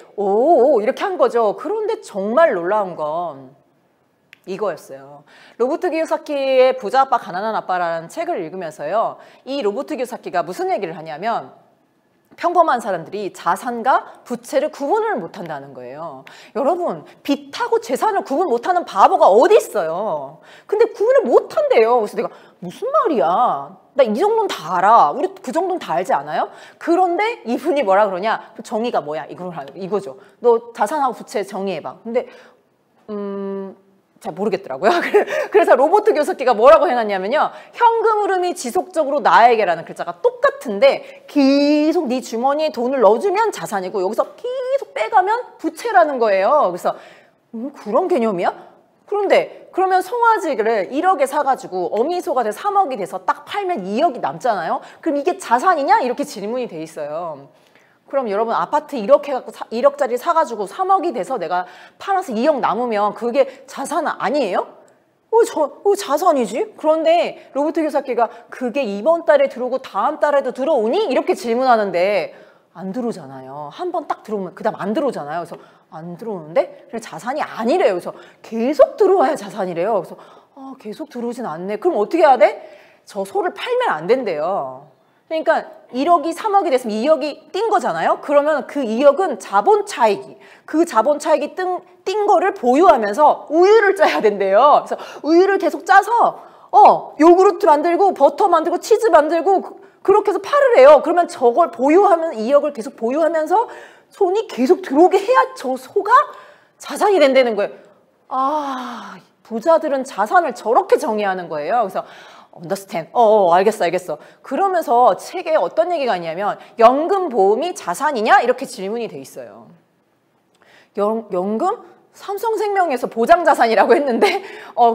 이렇게 한 거죠. 그런데 정말 놀라운 건 이거였어요. 로버트 기요사키의 부자 아빠 가난한 아빠라는 책을 읽으면서요. 이 로버트 기요사키가 무슨 얘기를 하냐면 평범한 사람들이 자산과 부채를 구분을 못한다는 거예요. 여러분 빚하고 재산을 구분 못하는 바보가 어디 있어요. 근데 구분을 못한대요. 그래서 내가 무슨 말이야. 나 이 정도는 다 알아. 우리 그 정도는 다 알지 않아요? 그런데 이분이 뭐라 그러냐. 정의가 뭐야 이거죠. 너 자산하고 부채 정의해봐. 근데 잘 모르겠더라고요. 그래서 로버트 교섭기가 뭐라고 해놨냐면요. 현금 흐름이 지속적으로 나에게라는 글자가 똑같은데 계속 네 주머니에 돈을 넣어주면 자산이고 여기서 계속 빼가면 부채라는 거예요. 그래서 그런 개념이야? 그런데 그러면 송아지를 1억에 사가지고 어미소가 돼서 3억이 돼서 딱 팔면 2억이 남잖아요. 그럼 이게 자산이냐? 이렇게 질문이 돼 있어요. 그럼 여러분 아파트 1억 해갖고 1억짜리 사가지고 3억이 돼서 내가 팔아서 2억 남으면 그게 자산 아니에요? 자산이지? 그런데 로버트 교사기가 그게 이번 달에 들어오고 다음 달에도 들어오니? 이렇게 질문하는데 안 들어오잖아요. 한 번 딱 들어오면 그 다음 안 들어오잖아요. 그래서 안 들어오는데 그냥 자산이 아니래요. 그래서 계속 들어와야 자산이래요. 그래서 계속 들어오진 않네. 그럼 어떻게 해야 돼? 저 소를 팔면 안 된대요. 그러니까 1억이 3억이 됐으면 2억이 뛴 거잖아요. 그러면 그 2억은 자본 차익이, 그 자본 차익이 뛴 거를 보유하면서 우유를 짜야 된대요. 그래서 우유를 계속 짜서 요구르트 만들고 버터 만들고 치즈 만들고 그렇게 해서 팔을 해요. 그러면 저걸 보유하면 2억을 계속 보유하면서 손이 계속 들어오게 해야 저 소가 자산이 된다는 거예요. 부자들은 자산을 저렇게 정의하는 거예요. 그래서 understand. 알겠어. 그러면서 책에 어떤 얘기가 있냐면 연금보험이 자산이냐? 이렇게 질문이 돼 있어요. 연금? 삼성생명에서 보장자산이라고 했는데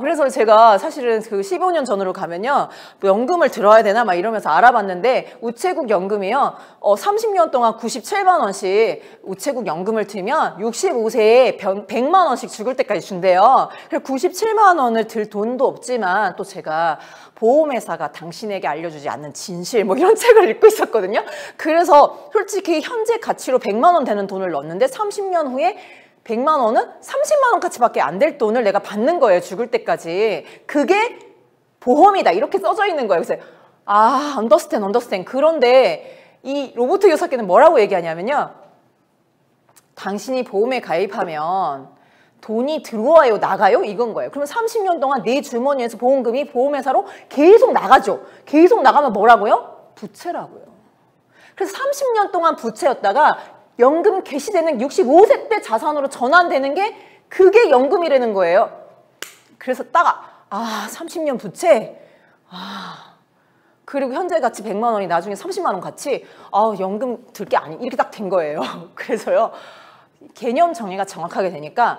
그래서 제가 사실은 그 15년 전으로 가면요. 뭐 연금을 들어야 되나 막 이러면서 알아봤는데 우체국 연금이요. 30년 동안 97만 원씩 우체국 연금을 들면 65세에 100만 원씩 죽을 때까지 준대요. 그래서 97만 원을 들 돈도 없지만 또 제가 보험회사가 당신에게 알려주지 않는 진실 뭐 이런 책을 읽고 있었거든요. 그래서 솔직히 현재 가치로 100만 원 되는 돈을 넣었는데 30년 후에 100만 원은 30만 원 가치밖에 안 될 돈을 내가 받는 거예요. 죽을 때까지. 그게 보험이다. 이렇게 써져 있는 거예요. 그래서 understand. 그런데 이 로버트 교사께는 뭐라고 얘기하냐면요. 당신이 보험에 가입하면 돈이 들어와요, 나가요? 이건 거예요. 그러면 30년 동안 내 주머니에서 보험금이 보험회사로 계속 나가죠. 계속 나가면 뭐라고요? 부채라고요. 그래서 30년 동안 부채였다가 연금 개시되는 65세 때 자산으로 전환되는 게 그게 연금이라는 거예요. 그래서 딱 30년 부채? 그리고 현재 가치 100만 원이 나중에 30만 원 가치? 연금 들 게 아니 이렇게 딱 된 거예요. 그래서요. 개념 정의가 정확하게 되니까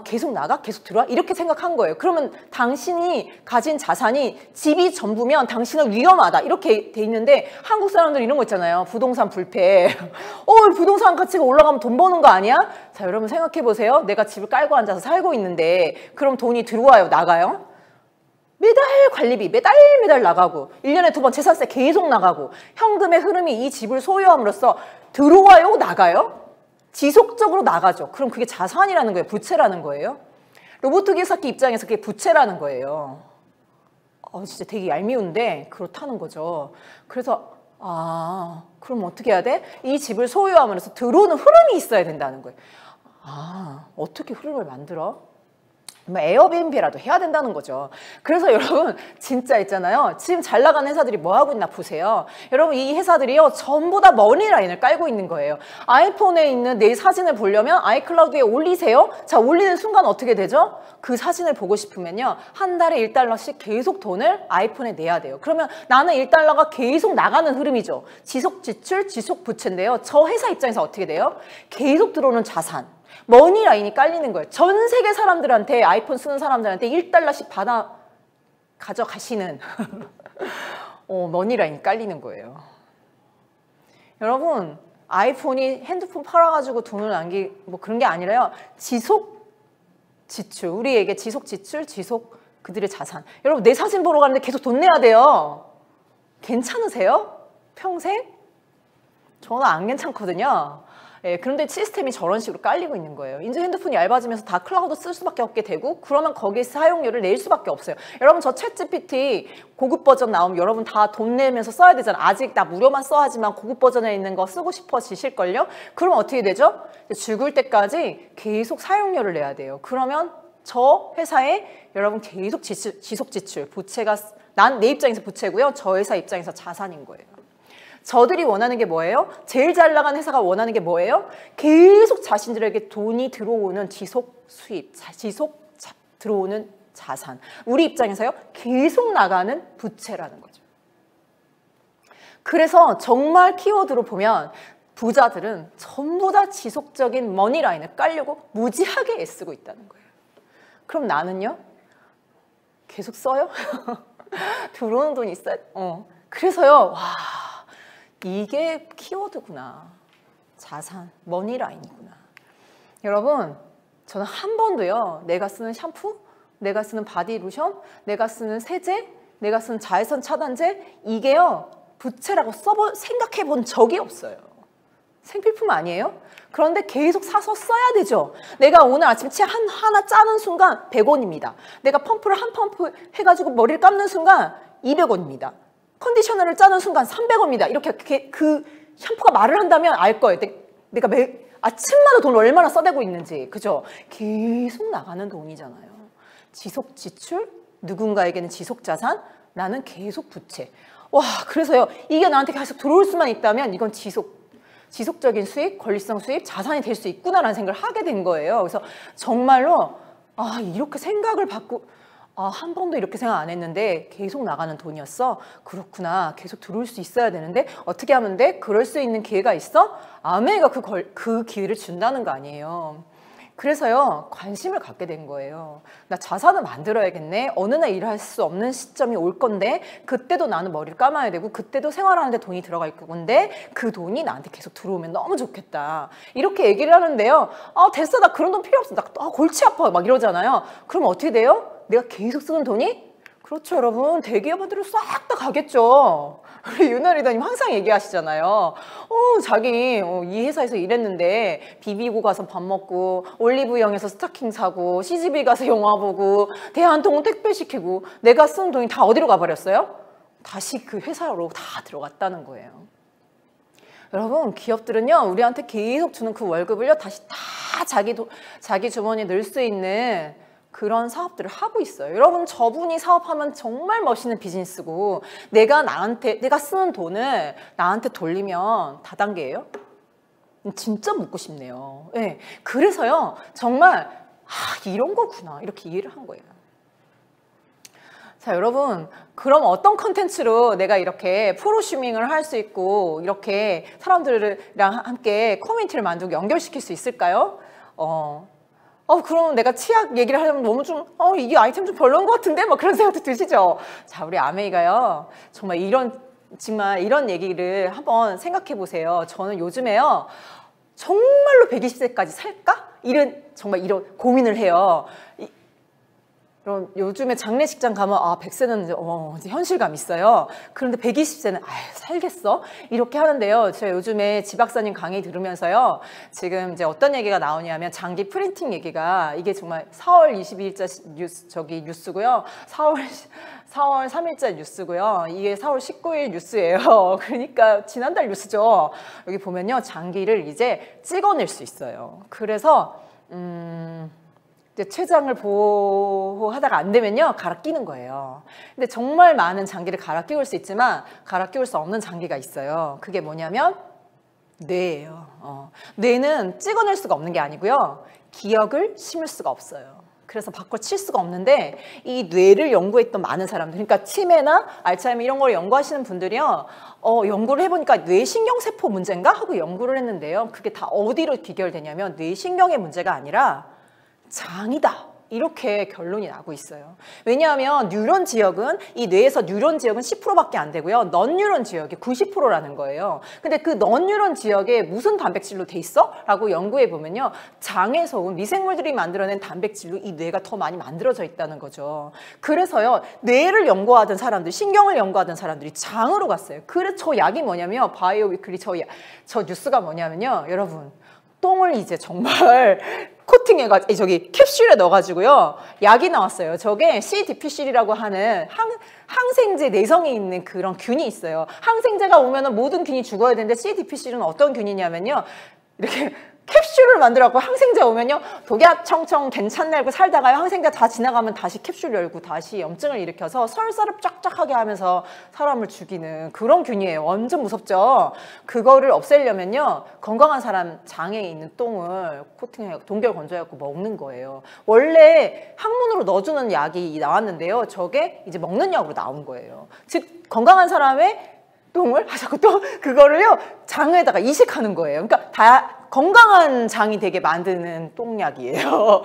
계속 나가? 계속 들어와? 이렇게 생각한 거예요. 그러면 당신이 가진 자산이 집이 전부면 당신은 위험하다. 이렇게 돼 있는데 한국 사람들 이런 거 있잖아요. 부동산 불패. 부동산 가치가 올라가면 돈 버는 거 아니야? 자, 여러분 생각해 보세요. 내가 집을 깔고 앉아서 살고 있는데 그럼 돈이 들어와요? 나가요? 매달 관리비 매달 나가고 1년에 2번 재산세 계속 나가고 현금의 흐름이 이 집을 소유함으로써 들어와요? 나가요? 지속적으로 나가죠. 그럼 그게 자산이라는 거예요. 부채라는 거예요. 로버트 기요사키 입장에서 그게 부채라는 거예요. 진짜 되게 얄미운데 그렇다는 거죠. 그래서 그럼 어떻게 해야 돼? 이 집을 소유함으로써 들어오는 흐름이 있어야 된다는 거예요. 어떻게 흐름을 만들어? 에어비앤비라도 해야 된다는 거죠. 그래서 여러분 진짜 있잖아요. 지금 잘 나가는 회사들이 뭐 하고 있나 보세요. 여러분 이 회사들이요 전부 다 머니라인을 깔고 있는 거예요. 아이폰에 있는 내 사진을 보려면 아이클라우드에 올리세요. 자, 올리는 순간 어떻게 되죠? 그 사진을 보고 싶으면요 한 달에 1달러씩 계속 돈을 아이폰에 내야 돼요. 그러면 나는 1달러가 계속 나가는 흐름이죠. 지속 지출, 지속 부채인데요. 저 회사 입장에서 어떻게 돼요? 계속 들어오는 자산. 머니라인이 깔리는 거예요. 전 세계 사람들한테 아이폰 쓰는 사람들한테 1달러씩 받아 가져가시는 머니라인이 깔리는 거예요. 여러분 아이폰이 핸드폰 팔아가지고 돈을 남기 뭐 그런 게 아니라요. 지속 지출 우리에게 지속 지출 지속 그들의 자산. 여러분 내 사진 보러 가는데 계속 돈 내야 돼요. 괜찮으세요? 평생? 저는 안 괜찮거든요. 그런데 시스템이 저런 식으로 깔리고 있는 거예요. 이제 핸드폰이 얇아지면서 다 클라우드 쓸 수밖에 없게 되고 그러면 거기에 사용료를 낼 수밖에 없어요. 여러분 저 챗GPT 고급 버전 나오면 여러분 다 돈 내면서 써야 되잖아요. 아직 나 무료만 써야지만 고급 버전에 있는 거 쓰고 싶어지실걸요? 그럼 어떻게 되죠? 죽을 때까지 계속 사용료를 내야 돼요. 그러면 저 회사에 여러분 계속 지속 지출, 부채가 난 내 입장에서 부채고요. 저 회사 입장에서 자산인 거예요. 저들이 원하는 게 뭐예요? 제일 잘 나가는 회사가 원하는 게 뭐예요? 계속 자신들에게 돈이 들어오는 지속 수입, 들어오는 자산. 우리 입장에서요, 계속 나가는 부채라는 거죠. 그래서 정말 키워드로 보면 부자들은 전부 다 지속적인 머니라인을 깔려고 무지하게 애쓰고 있다는 거예요. 그럼 나는요? 계속 써요? 들어오는 돈이 있어요? 그래서요, 와, 이게 키워드구나. 자산, 머니라인이구나. 여러분, 저는 한 번도요, 내가 쓰는 샴푸, 내가 쓰는 바디로션, 내가 쓰는 세제, 내가 쓰는 자외선 차단제, 이게요, 부채라고 생각해 본 적이 없어요. 생필품 아니에요? 그런데 계속 사서 써야 되죠. 내가 오늘 아침에 치 하나 짜는 순간 100원입니다. 내가 펌프를 한 펌프 해가지고 머리를 감는 순간 200원입니다. 컨디셔너를 짜는 순간 300원입니다. 이렇게 그 샴푸가 말을 한다면 알 거예요. 내가 아침마다 돈을 얼마나 써대고 있는지. 그죠? 계속 나가는 돈이잖아요. 지속 지출, 누군가에게는 지속 자산, 나는 계속 부채. 와, 그래서요, 이게 나한테 계속 들어올 수만 있다면 이건 지속적인 수익, 권리성 수입, 자산이 될 수 있구나라는 생각을 하게 된 거예요. 그래서 정말로 이렇게 생각을 한 번도 이렇게 생각 안 했는데 계속 나가는 돈이었어? 그렇구나. 계속 들어올 수 있어야 되는데 어떻게 하면 돼? 그럴 수 있는 기회가 있어? 아메이가 그 기회를 준다는 거 아니에요. 그래서요, 관심을 갖게 된 거예요. 나 자산을 만들어야겠네. 어느 날 일할 수 없는 시점이 올 건데 그때도 나는 머리를 감아야 되고 그때도 생활하는데 돈이 들어갈 건데 그 돈이 나한테 계속 들어오면 너무 좋겠다. 이렇게 얘기를 하는데요. 됐어. 나 그런 돈 필요 없어. 나 골치 아파. 막 이러잖아요. 그럼 어떻게 돼요? 내가 계속 쓰는 돈이? 그렇죠, 여러분. 대기업으로 싹 다 가겠죠. 우리 윤아 리더님 항상 얘기하시잖아요. 자기 이 회사에서 일했는데 비비고 가서 밥 먹고 올리브영에서 스타킹 사고 CGV 가서 영화 보고 대한통운 택배 시키고 내가 쓴 돈이 다 어디로 가버렸어요? 다시 그 회사로 다 들어갔다는 거예요. 여러분, 기업들은요, 우리한테 계속 주는 그 월급을요, 다시 다 자기 주머니에 넣을 수 있는 그런 사업들을 하고 있어요. 여러분, 저분이 사업하면 정말 멋있는 비즈니스고 내가 쓰는 돈을 나한테 돌리면 다단계예요? 진짜 묻고 싶네요. 네. 그래서요, 정말 이런 거구나 이렇게 이해를 한 거예요. 자, 여러분, 그럼 어떤 컨텐츠로 내가 이렇게 프로슈밍을 할 수 있고 이렇게 사람들이랑 함께 커뮤니티를 만들고 연결시킬 수 있을까요? 그럼 내가 치약 얘기를 하려면 너무 좀, 이게 아이템 좀 별로인 것 같은데? 막 그런 생각도 드시죠? 자, 우리 아메이가요, 정말 이런 얘기를 한번 생각해 보세요. 저는 요즘에요, 정말로 120세까지 살까? 정말 이런 고민을 해요. 그럼 요즘에 장례식장 가면 100세는 이제 현실감 있어요. 그런데 120세는 살겠어? 이렇게 하는데요. 제가 요즘에 지 박사님 강의 들으면서요. 지금 이제 어떤 얘기가 나오냐면 장기 프린팅 얘기가 이게 정말 4월 22일자 뉴스고요. 4월 3일자 뉴스고요. 이게 4월 19일 뉴스예요. 그러니까 지난달 뉴스죠. 여기 보면요. 장기를 이제 찍어낼 수 있어요. 그래서 췌장을 보호하다가 안 되면요, 갈아 끼는 거예요. 근데 정말 많은 장기를 갈아 끼울 수 있지만 갈아 끼울 수 없는 장기가 있어요. 그게 뭐냐면 뇌예요. 뇌는 찍어낼 수가 없는 게 아니고요, 기억을 심을 수가 없어요. 그래서 바꿔 칠 수가 없는데 이 뇌를 연구했던 많은 사람들, 그러니까 치매나 알츠하이머 이런 걸 연구하시는 분들이요, 연구를 해보니까 뇌신경세포 문제인가 하고 연구를 했는데요. 그게 다 어디로 비결되냐면 뇌신경의 문제가 아니라 장이다, 이렇게 결론이 나고 있어요. 왜냐하면 뉴런 지역은, 이 뇌에서 뉴런 지역은 10%밖에 안 되고요, 넌뉴런 지역이 90%라는 거예요. 근데 그 넌뉴런 지역에 무슨 단백질로 돼 있어? 라고 연구해 보면요, 장에서 온 미생물들이 만들어낸 단백질로 이 뇌가 더 많이 만들어져 있다는 거죠. 그래서요, 뇌를 연구하던 사람들, 신경을 연구하던 사람들이 장으로 갔어요. 그래서 저 약이 뭐냐면, 바이오 위클리 저 뉴스가 뭐냐면요, 여러분, 똥을 이제 정말 코팅해가지고 캡슐에 넣어가지고요, 약이 나왔어요. 저게 C. 디피실이라고 하는 항생제 내성에 있는 그런 균이 있어요. 항생제가 오면은 모든 균이 죽어야 되는데 C. 디피실은 어떤 균이냐면요, 이렇게 cap슐을 만들어갖고 항생제 오면요 독약 청청 괜찮냐고 살다가요 항생제 다 지나가면 다시 캡슐 열고 다시 염증을 일으켜서 설사를 쫙쫙하게 하면서 사람을 죽이는 그런 균이에요. 완전 무섭죠. 그거를 없애려면요 건강한 사람 장에 있는 똥을 코팅해 동결 건조해갖고 먹는 거예요. 원래 항문으로 넣어주는 약이 나왔는데요 저게 이제 먹는 약으로 나온 거예요. 즉 건강한 사람의 똥을 자꾸 또 그거를요 장에다가 이식하는 거예요. 그러니까 다 건강한 장이 되게 만드는 똥약이에요.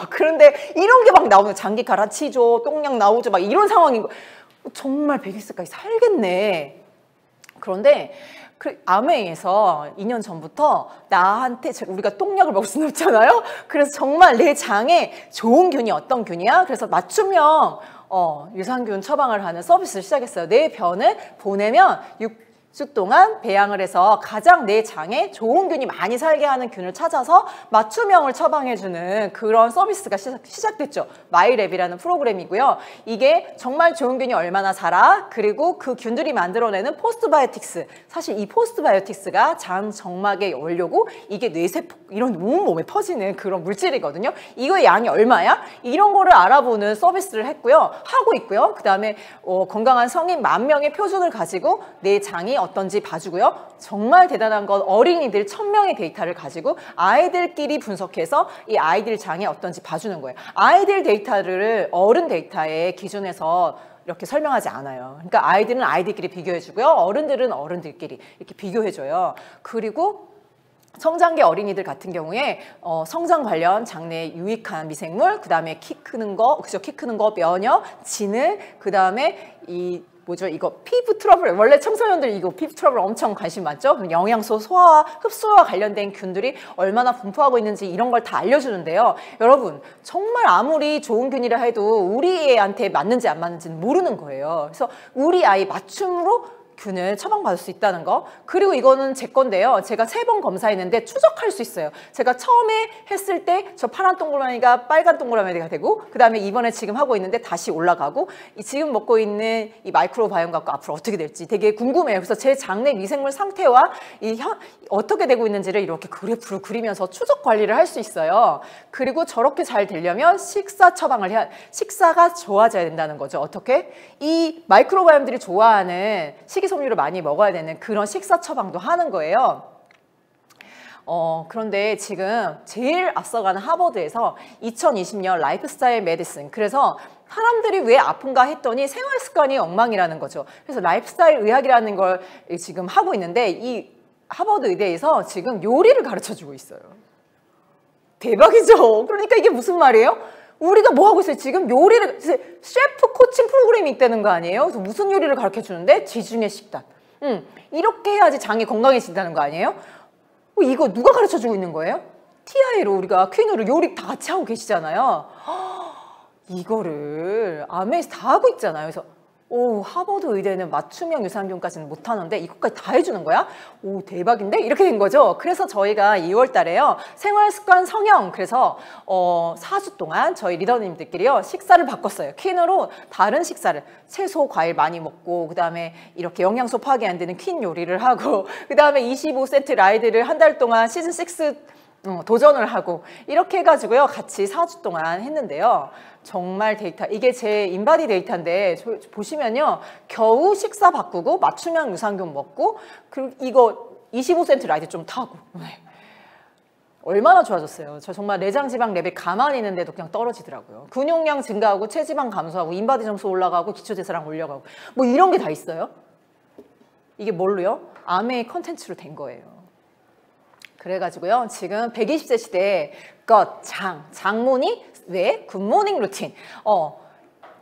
그런데 이런 게 막 나오는 장기 갈아치죠 똥약 나오죠 막 이런 상황인 거. 정말 120세까지 살겠네. 그런데 아메이에서 2년 전부터 나한테 우리가 똥약을 먹을 수는 없잖아요. 그래서 정말 내 장에 좋은 균이 어떤 균이야? 그래서 맞춤형 유산균 처방을 하는 서비스를 시작했어요. 내 변을 보내면 6주 동안 배양을 해서 가장 내 장에 좋은 균이 많이 살게 하는 균을 찾아서 맞춤형을 처방해주는 그런 서비스가 시작됐죠. 마이랩이라는 프로그램이고요. 이게 정말 좋은 균이 얼마나 살아? 그리고 그 균들이 만들어내는 포스트바이오틱스. 사실 이 포스트바이오틱스가 장 정막의 원료고 이게 뇌세포 이런 온몸에 퍼지는 그런 물질이거든요. 이거의 양이 얼마야? 이런 거를 알아보는 서비스를 했고요. 하고 있고요. 그 다음에 건강한 성인 10,000명의 표준을 가지고 내 장이 어떤지 봐주고요. 정말 대단한 건 어린이들 1,000명의 데이터를 가지고 아이들끼리 분석해서 이 아이들 장이 어떤지 봐주는 거예요. 아이들 데이터를 어른 데이터의 기준에서 이렇게 설명하지 않아요. 그러니까 아이들은 아이들끼리 비교해주고요. 어른들은 어른들끼리 이렇게 비교해줘요. 그리고 성장기 어린이들 같은 경우에 성장 관련 장내에 유익한 미생물, 그 다음에 키 크는 거, 면역, 진을, 그 다음에 이거 피부 트러블, 원래 청소년들 이거 피부 트러블 엄청 관심 많죠? 그럼 영양소 소화와 흡수와 관련된 균들이 얼마나 분포하고 있는지 이런 걸 다 알려주는데요. 여러분 정말 아무리 좋은 균이라 해도 우리 애한테 맞는지 안 맞는지는 모르는 거예요. 그래서 우리 아이 맞춤으로 균을 처방받을 수 있다는 거. 그리고 이거는 제 건데요. 제가 3번 검사했는데 추적할 수 있어요. 제가 처음에 했을 때 저 파란 동그라미가 빨간 동그라미가 되고 그 다음에 이번에 지금 하고 있는데 다시 올라가고 지금 먹고 있는 이 마이크로바이옴 갖고 앞으로 어떻게 될지 되게 궁금해요. 그래서 제 장내 미생물 상태와 어떻게 되고 있는지를 이렇게 그래프로 그리면서 추적 관리를 할 수 있어요. 그리고 저렇게 잘 되려면 식사 처방을 식사가 좋아져야 된다는 거죠. 어떻게? 이 마이크로바이옴들이 좋아하는 식이섬유를 많이 먹어야 되는 그런 식사 처방도 하는 거예요. 그런데 지금 제일 앞서가는 하버드에서 2020년 라이프스타일 메디슨, 그래서 사람들이 왜 아픈가 했더니 생활 습관이 엉망이라는 거죠. 그래서 라이프스타일 의학이라는 걸 지금 하고 있는데 이 하버드 의대에서 지금 요리를 가르쳐주고 있어요. 대박이죠. 그러니까 이게 무슨 말이에요? 우리가 뭐 하고 있어요? 지금 요리를, 셰프 코칭 프로그램이 있다는 거 아니에요? 그래서 무슨 요리를 가르쳐 주는데? 지중해 식단. 이렇게 해야지 장이 건강해진다는 거 아니에요? 이거 누가 가르쳐 주고 있는 거예요? TI로 우리가 퀸으로 요리 다 같이 하고 계시잖아요. 이거를 아메에서 다 하고 있잖아요. 그래서 하버드 의대는 맞춤형 유산균까지는 못하는데 이것까지 다 해주는 거야? 오, 대박인데? 이렇게 된 거죠. 그래서 저희가 2월 달에요. 생활습관 성형, 그래서 4주 동안 저희 리더님들끼리요. 식사를 바꿨어요. 퀸으로 다른 식사를, 채소, 과일 많이 먹고 그 다음에 이렇게 영양소 파악이 안 되는 퀸 요리를 하고 그 다음에 25센트 라이드를 한 달 동안 시즌 6 도전을 하고 이렇게 해가지고요. 같이 4주 동안 했는데요. 정말 데이터, 이게 제 인바디 데이터인데 보시면요. 겨우 식사 바꾸고 맞춤형 유산균 먹고 그리고 이거 25센트 라이드 좀 타고 얼마나 좋아졌어요. 저 정말 내장 지방 레벨 가만히 있는데도 그냥 떨어지더라고요. 근육량 증가하고 체지방 감소하고 인바디 점수 올라가고 기초대사량 올려가고 뭐 이런 게 다 있어요. 이게 뭘로요? 아메의 컨텐츠로 된 거예요. 그래가지고요. 지금 120세 시대에 장문이 왜? 굿모닝 루틴.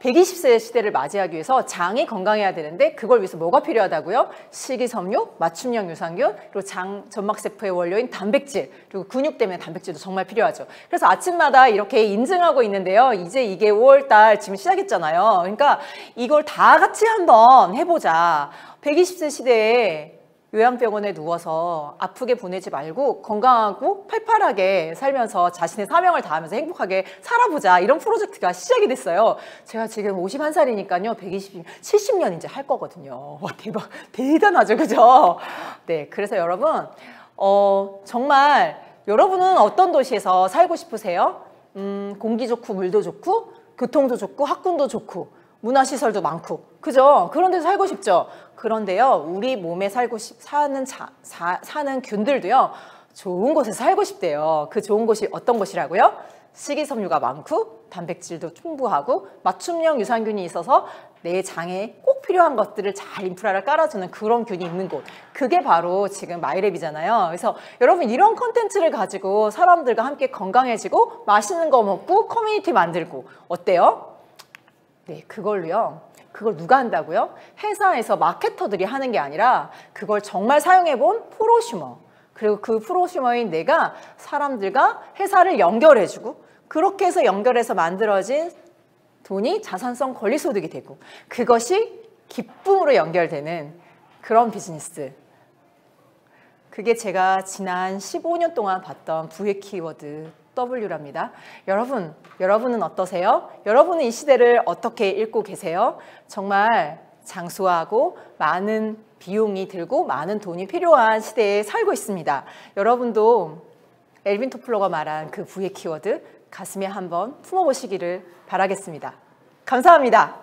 120세 시대를 맞이하기 위해서 장이 건강해야 되는데 그걸 위해서 뭐가 필요하다고요? 식이섬유, 맞춤형 유산균, 그리고 장 점막세포의 원료인 단백질, 그리고 근육 때문에 단백질도 정말 필요하죠. 그래서 아침마다 이렇게 인증하고 있는데요. 이제 이게 5월달 지금 시작했잖아요. 그러니까 이걸 다 같이 한번 해보자. 120세 시대에 요양병원에 누워서 아프게 보내지 말고 건강하고 팔팔하게 살면서 자신의 사명을 다하면서 행복하게 살아보자. 이런 프로젝트가 시작이 됐어요. 제가 지금 51살이니까요. 70년 이제 할 거거든요. 와, 대박. 대단하죠. 그죠? 네. 그래서 여러분, 정말 여러분은 어떤 도시에서 살고 싶으세요? 공기 좋고 물도 좋고 교통도 좋고 학군도 좋고 문화시설도 많고 그죠? 그런 데서 살고 싶죠? 그런데요 우리 몸에 사는 균들도요 좋은 곳에 살고 싶대요. 그 좋은 곳이 어떤 곳이라고요? 식이섬유가 많고 단백질도 충분하고 맞춤형 유산균이 있어서 내 장에 꼭 필요한 것들을 잘 인프라를 깔아주는 그런 균이 있는 곳. 그게 바로 지금 마이랩이잖아요. 그래서 여러분 이런 콘텐츠를 가지고 사람들과 함께 건강해지고 맛있는 거 먹고 커뮤니티 만들고 어때요? 네, 그걸로요. 그걸 누가 한다고요? 회사에서 마케터들이 하는 게 아니라 그걸 정말 사용해본 프로슈머. 그리고 그 프로슈머인 내가 사람들과 회사를 연결해주고 그렇게 해서 연결해서 만들어진 돈이 자산성 권리소득이 되고 그것이 기쁨으로 연결되는 그런 비즈니스. 그게 제가 지난 15년 동안 봤던 부의 키워드 W랍니다. 여러분은 어떠세요? 여러분은 이 시대를 어떻게 읽고 계세요? 정말 장수하고 많은 비용이 들고 많은 돈이 필요한 시대에 살고 있습니다. 여러분도 엘빈 토플러가 말한 그 부의 키워드 가슴에 한번 품어보시기를 바라겠습니다. 감사합니다.